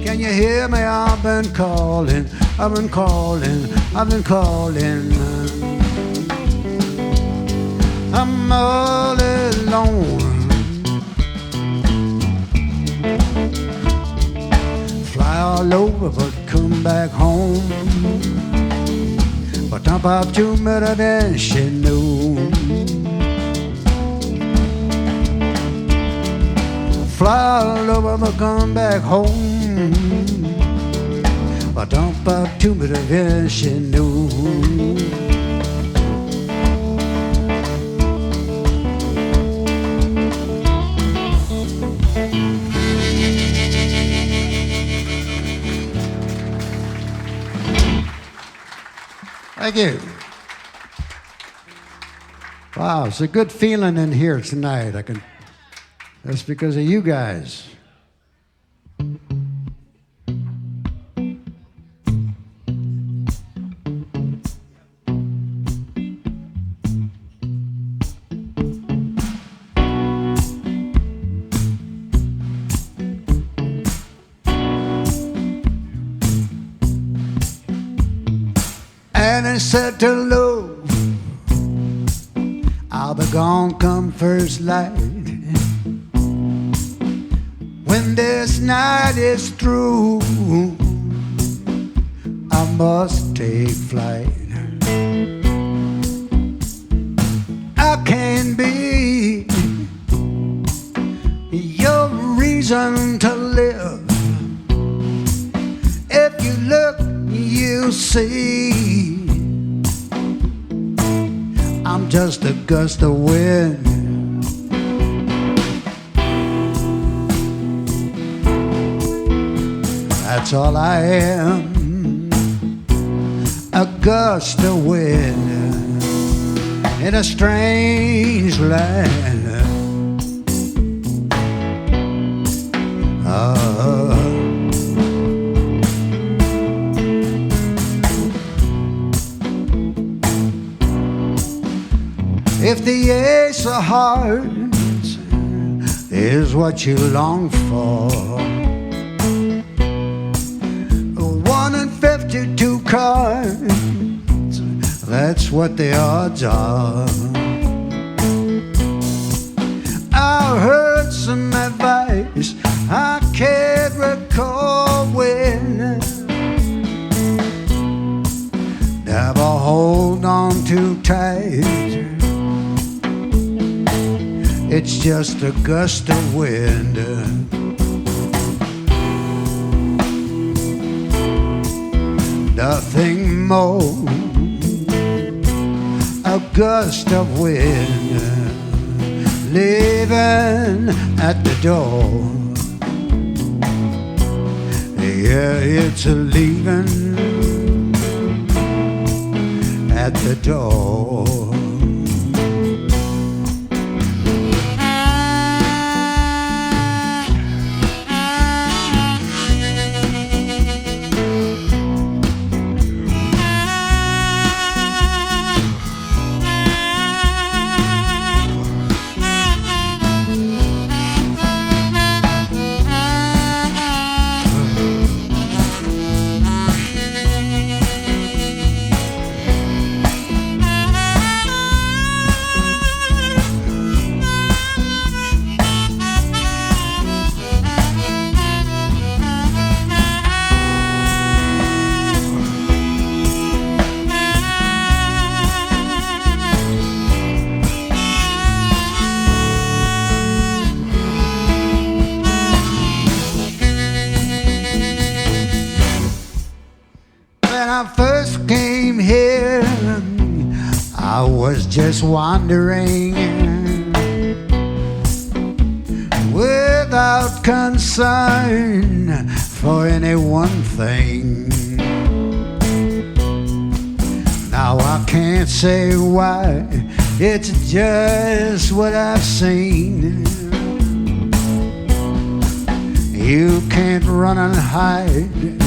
Can you hear me? I've been calling, I've been calling, I've been calling. I'm all alone. Fly all over but come back home. Pas tant pas tout me revient chez nous. Fly all over but come back home. Pas tant pas tout me revient chez nous. Thank you. Wow, it's a good feeling in here tonight. That's because of you guys. they said to Lou, I'll be gone come first light. When this night is through, I must take flight. I can't be your reason to live. If you look, you see I'm just a gust of wind. That's all I am, a gust of wind in a strange land. If the ace of hearts is what you long for, 1 in 52 cards, that's what the odds are. I heard some advice I can't recall when. Never hold on too tight, it's just a gust of wind. Nothing more, a gust of wind, leaving at the door. Yeah, it's a leaving at the door. I was just wandering without concern for any one thing. Now I can't say why, it's just what I've seen. You can't run and hide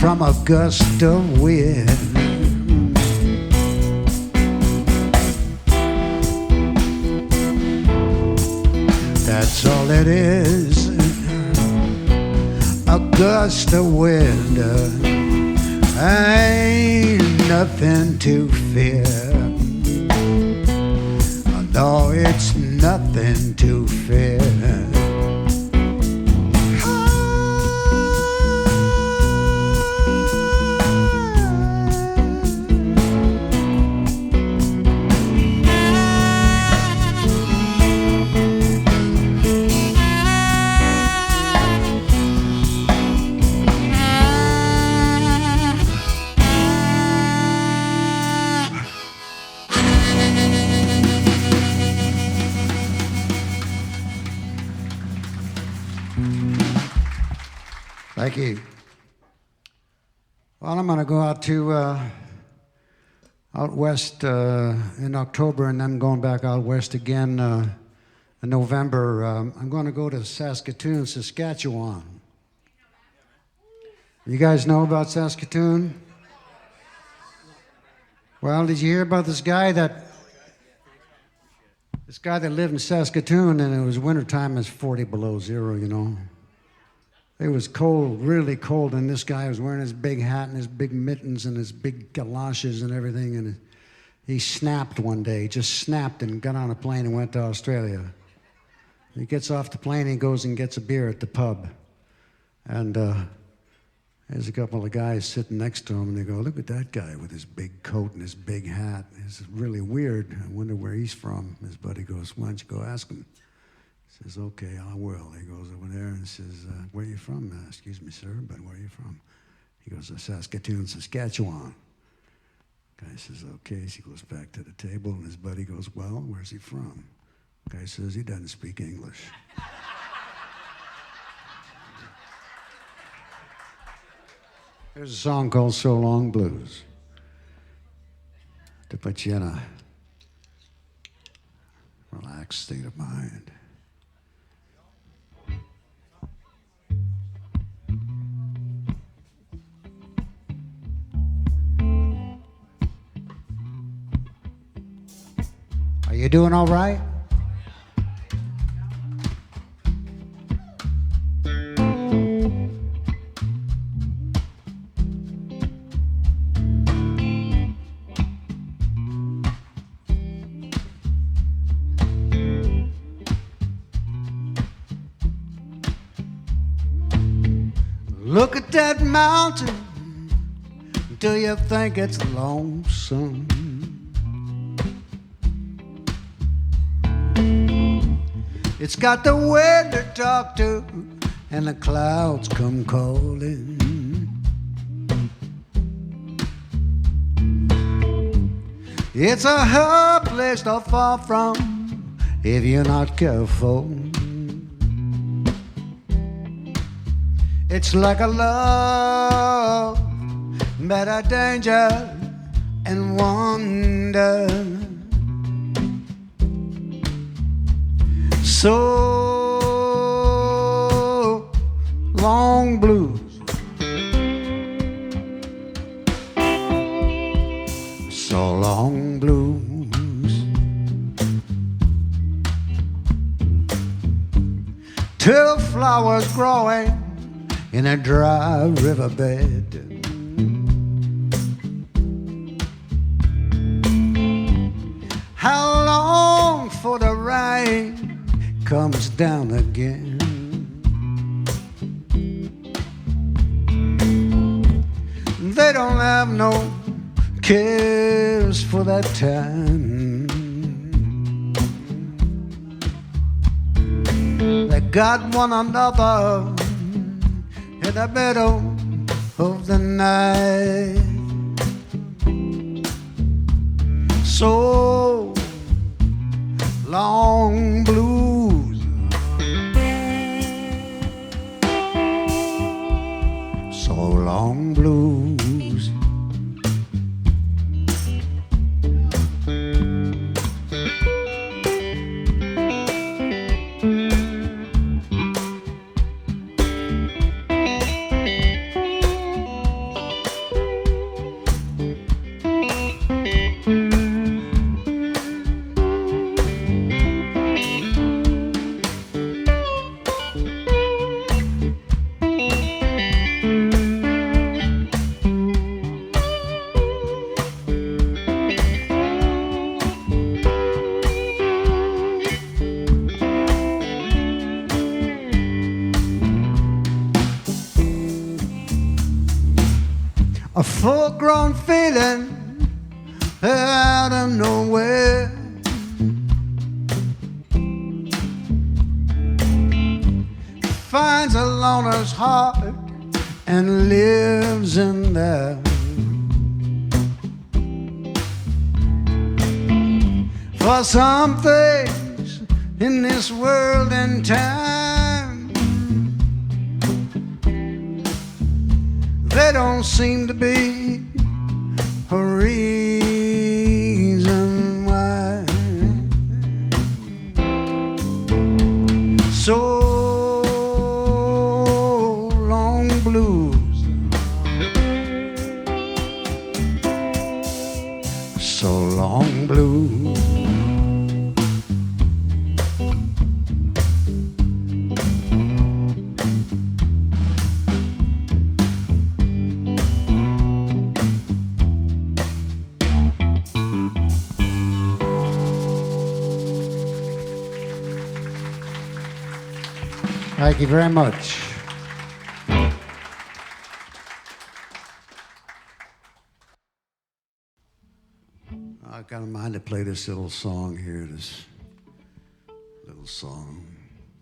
from a gust of wind. That's all it is, a gust of wind. Ain't nothing to fear. No, it's nothing to fear. Thank you. Well, I'm going to go out to out west in October, and then going back out west again in November. I'm going to go to Saskatoon, Saskatchewan. You guys know about Saskatoon? Well, did you hear about this guy that lived in Saskatoon, and it was wintertime, it's 40 below zero, you know. It was cold, really cold, and this guy was wearing his big hat and his big mittens and his big galoshes and everything, and he snapped one day, just snapped and got on a plane and went to Australia. He gets off the plane, he goes and gets a beer at the pub, and there's a couple of guys sitting next to him, and they go, "Look at that guy with his big coat and his big hat. It's really weird. I wonder where he's from." His buddy goes, "Why don't you go ask him?" He says, "Okay, I will." He goes over there and says, "Where are you from?" "Excuse me, sir, but where are you from?" He goes, "Saskatoon, Saskatchewan." Guy says, "Okay." So he goes back to the table, and his buddy goes, "Well, where's he from?" Guy says, "He doesn't speak English." There's a song called "So Long Blues" to put you in a relaxed state of mind. Are you doing all right? Look at that mountain. Do you think it's lonesome? It's got the wind to talk to, and the clouds come calling. It's a hard place to fall from if you're not careful. It's like a love, but a danger and wonder. So long blues, so long blues, till flowers growing in a dry riverbed. How long for the rain comes down again? They don't have no cares for that time. They got one another in the middle of the night. So long blues, so long blues. A full-grown feeling out of nowhere. Finds a loner's heart and lives in there. For some things in this world and time, they don't seem to be a reason why. So long blues, so long blues. Thank you very much. I got in mind to play this little song here, this little song.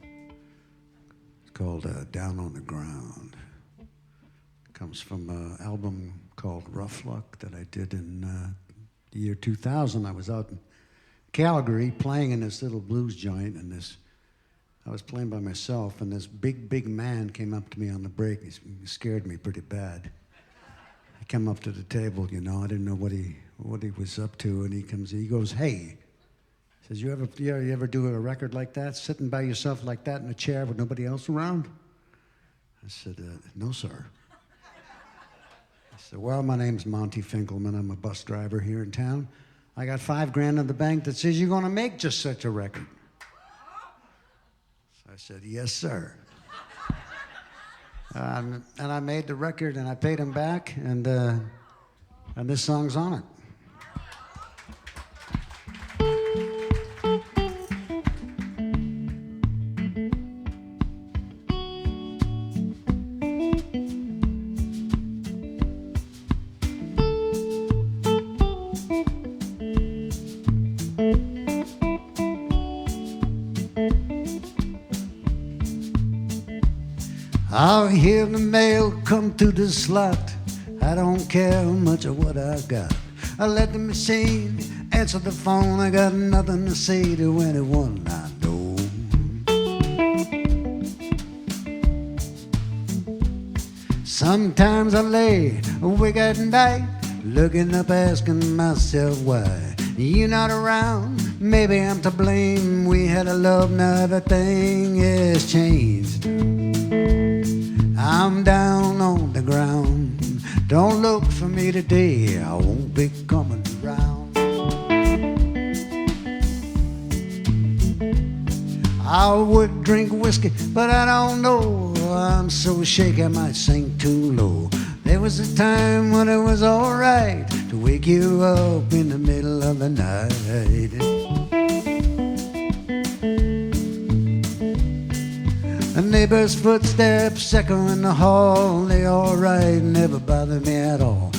It's called Down on the Ground. It comes from an album called Rough Luck that I did in the year 2000. I was out in Calgary playing in this little blues joint, and I was playing by myself, and this big man came up to me on the break. He scared me pretty bad. He came up to the table, you know. I didn't know what he was up to, and he goes, "Hey," he says, you ever do a record like that, sitting by yourself like that in a chair with nobody else around?" I said, "No, sir." I said, "Well, my name's Monty Finkelman. I'm a bus driver here in town. I got $5,000 in the bank that says you're going to make just such a record." So I said, "Yes, sir." And I made the record, and I paid him back, and this song's on it. I'll hear the mail come through the slot. I don't care much of what I got. I let the machine answer the phone. I got nothing to say to anyone I know. Sometimes I lay awake at night, looking up, asking myself why you're not around. Maybe I'm to blame. We had a love, now everything has changed. I'm down on the ground. Don't look for me today, I won't be coming around. I would drink whiskey, but I don't know. I'm so shaky I might sink too low. There was a time when it was alright to wake you up in the middle of the night. A neighbor's footsteps echo in the hall. They alright, never bother me at all.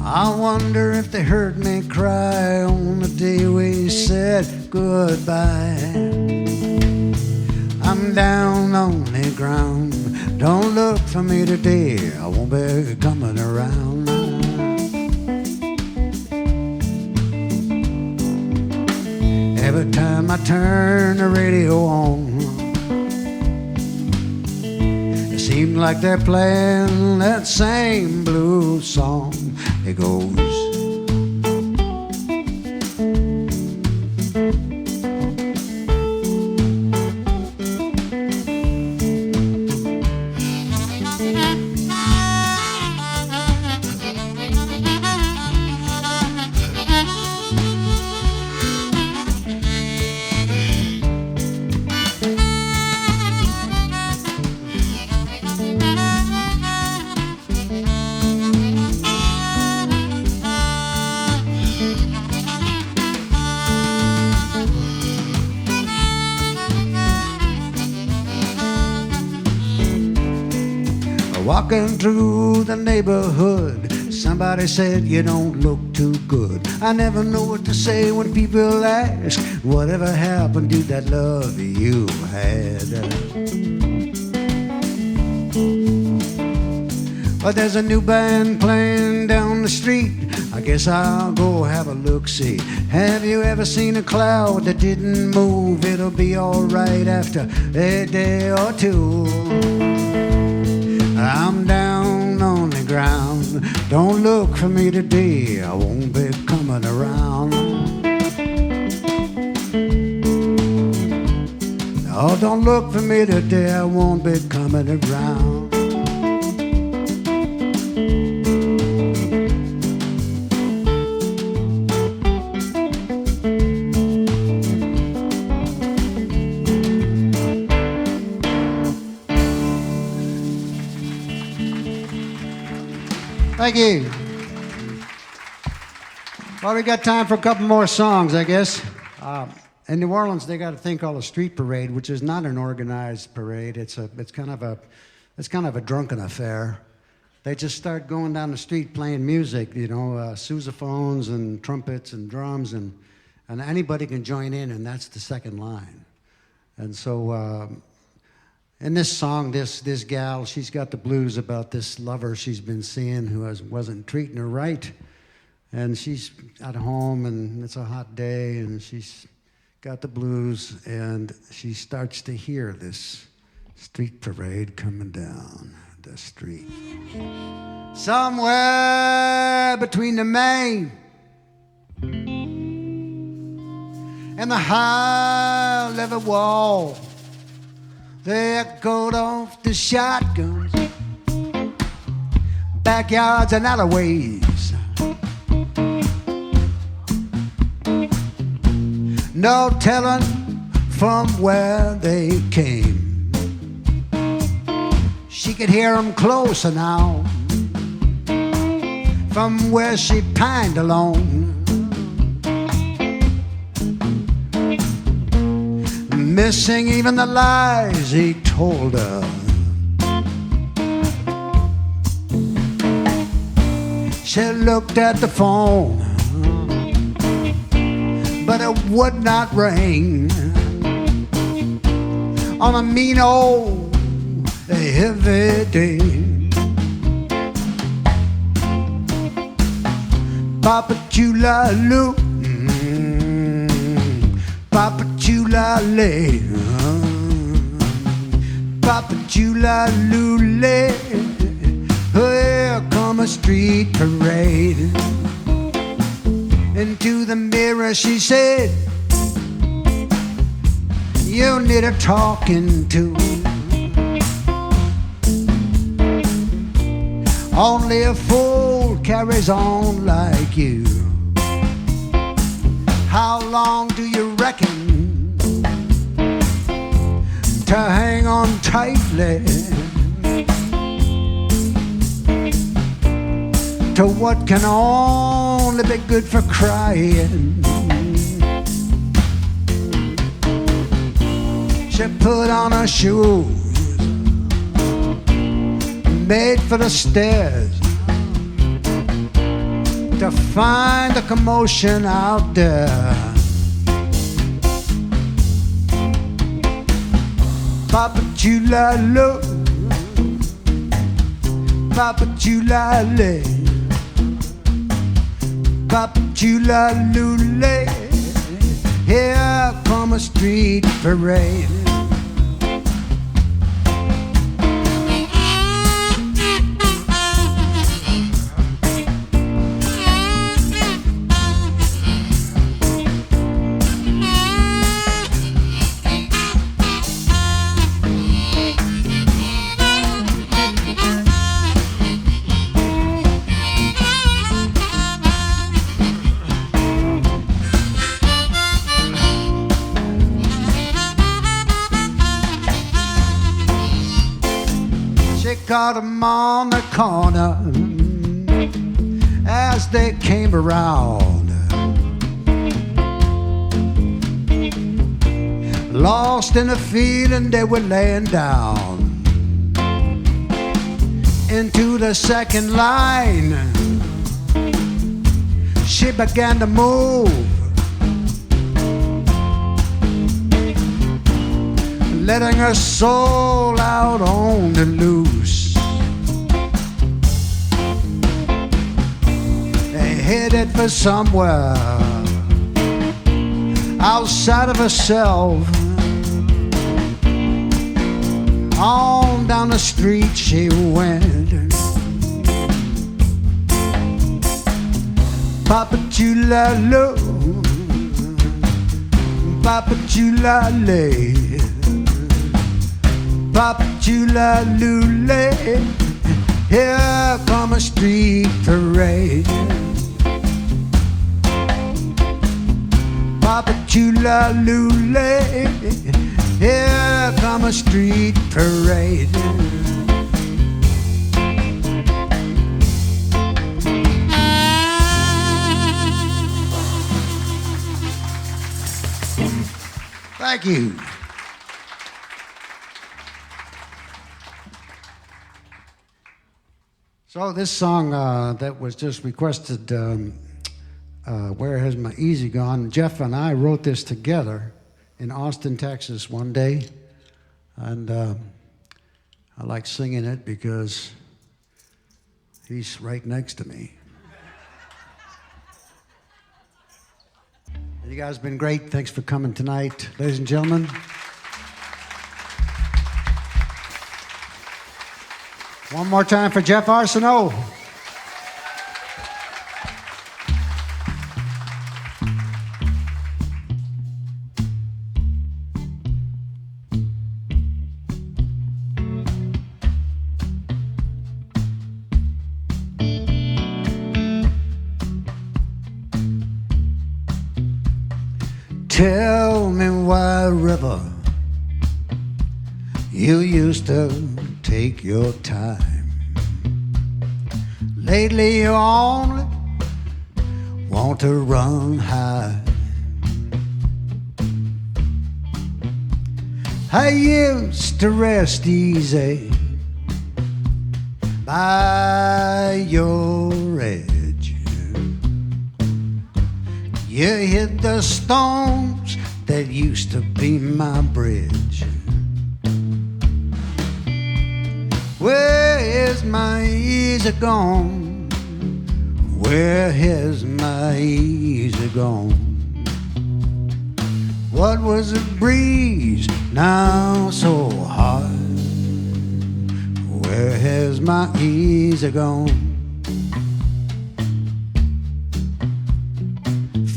I wonder if they heard me cry on the day we said goodbye. I'm down on the ground. Don't look for me today, I won't be coming around. Every time I turn the radio on, seems like they're playing that same blues song. It goes, walking through the neighborhood, somebody said you don't look too good. I never know what to say when people ask, whatever happened to that love you had? But there's a new band playing down the street, I guess I'll go have a look-see. Have you ever seen a cloud that didn't move? It'll be alright after a day or two. I'm down on the ground. Don't look for me today, I won't be coming around. Oh, don't look for me today, I won't be coming around. Thank you. Well, we got time for a couple more songs, I guess. in New Orleans, they got a thing called a street parade, which is not an organized parade. It's kind of a drunken affair. They just start going down the street playing music, sousaphones and trumpets and drums, and anybody can join in, and that's the second line. And so in this song, this gal, she's got the blues about this lover she's been seeing who wasn't treating her right. And she's at home, and it's a hot day, and she's got the blues, and she starts to hear this street parade coming down the street. Somewhere between the main and the high level wall, they echoed off the shotguns, backyards and alleyways. No telling from where they came. She could hear them closer now, from where she pined alone. Missing even the lies he told her. She looked at the phone, but it would not ring on a mean old heavy day. Papa Chula Lou, Papa Chula Le, Papa Chula Lule. Here come a street parade. Into the mirror she said, you need a talking to. Only a fool carries on like you. How long do you reckon to hang on tightly to what can only be good for crying? She put on her shoes, made for the stairs, to find the commotion out there. Papa Chula Lo, Papa Chula Le, Papa Chula Lule. Here come a street parade. Caught 'em on the corner as they came around, lost in the feeling they were laying down. Into the second line she began to move, letting her soul out on the loose. They headed for somewhere outside of herself. On down the street she went. Papa Chula Lo, Papa Chula Le, Papa Chula Lule. Here come a street parade. Papa Chula Lule. Here come a street parade. Thank you. So this song that was just requested, Where Has My Easy Gone? Geoff and I wrote this together in Austin, Texas one day. And I like singing it because he's right next to me. You guys have been great. Thanks for coming tonight. Ladies and gentlemen. One more time for Geoff Arsenault. Tell me why, river, you used to take your time. Lately you only want to run high. I used to rest easy by your edge. You hit the stones that used to be my bridge. Where is my easy gone? Where has my easy gone? What was a breeze now so hard? Where has my easy gone?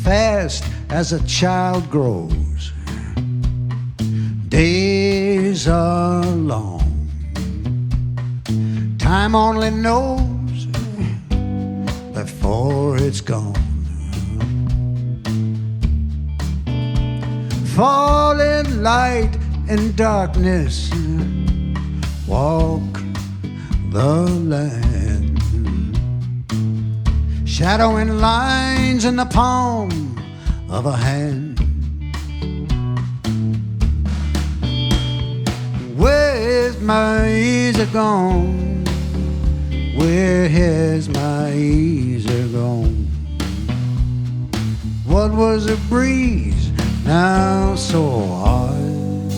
Fast as a child grows, days are long. Time only knows before it's gone. Falling light and darkness walk the land, shadowing lines in the palm of a hand. Where's my easy gone? Where has my easy gone? What was a breeze now so hard?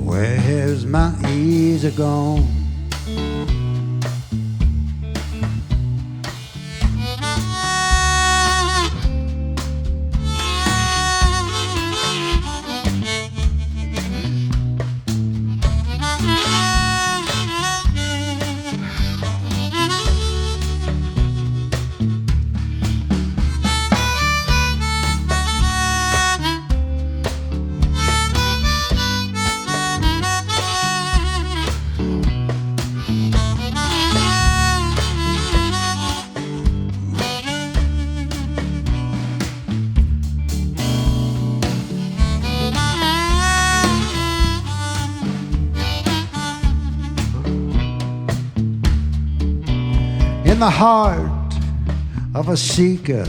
Where has my easy gone? In the heart of a seeker,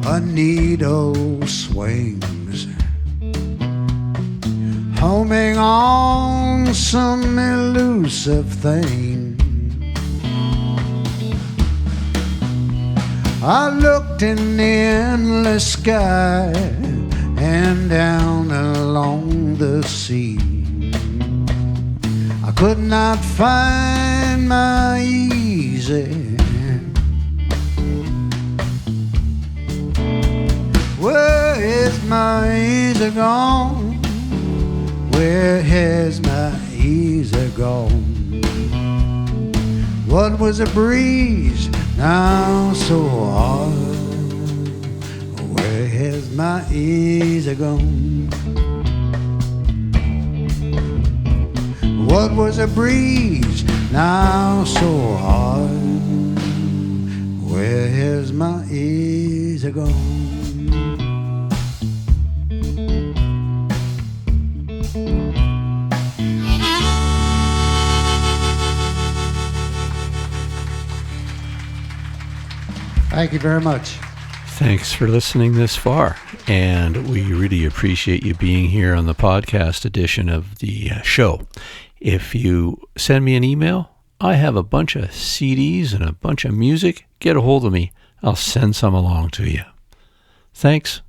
a needle swings, homing on some elusive thing. I looked in the endless sky and down along the sea. I could not find my easy. Where is my easy gone? Where has my easy gone? What was a breeze now so hard? Where has my easy gone? What was a breeze now so hard? Where has my easy gone? Thank you very much. Thanks for listening this far, and we really appreciate you being here on the podcast edition of the show. If you send me an email, I have a bunch of CDs and a bunch of music. Get a hold of me. I'll send some along to you. Thanks.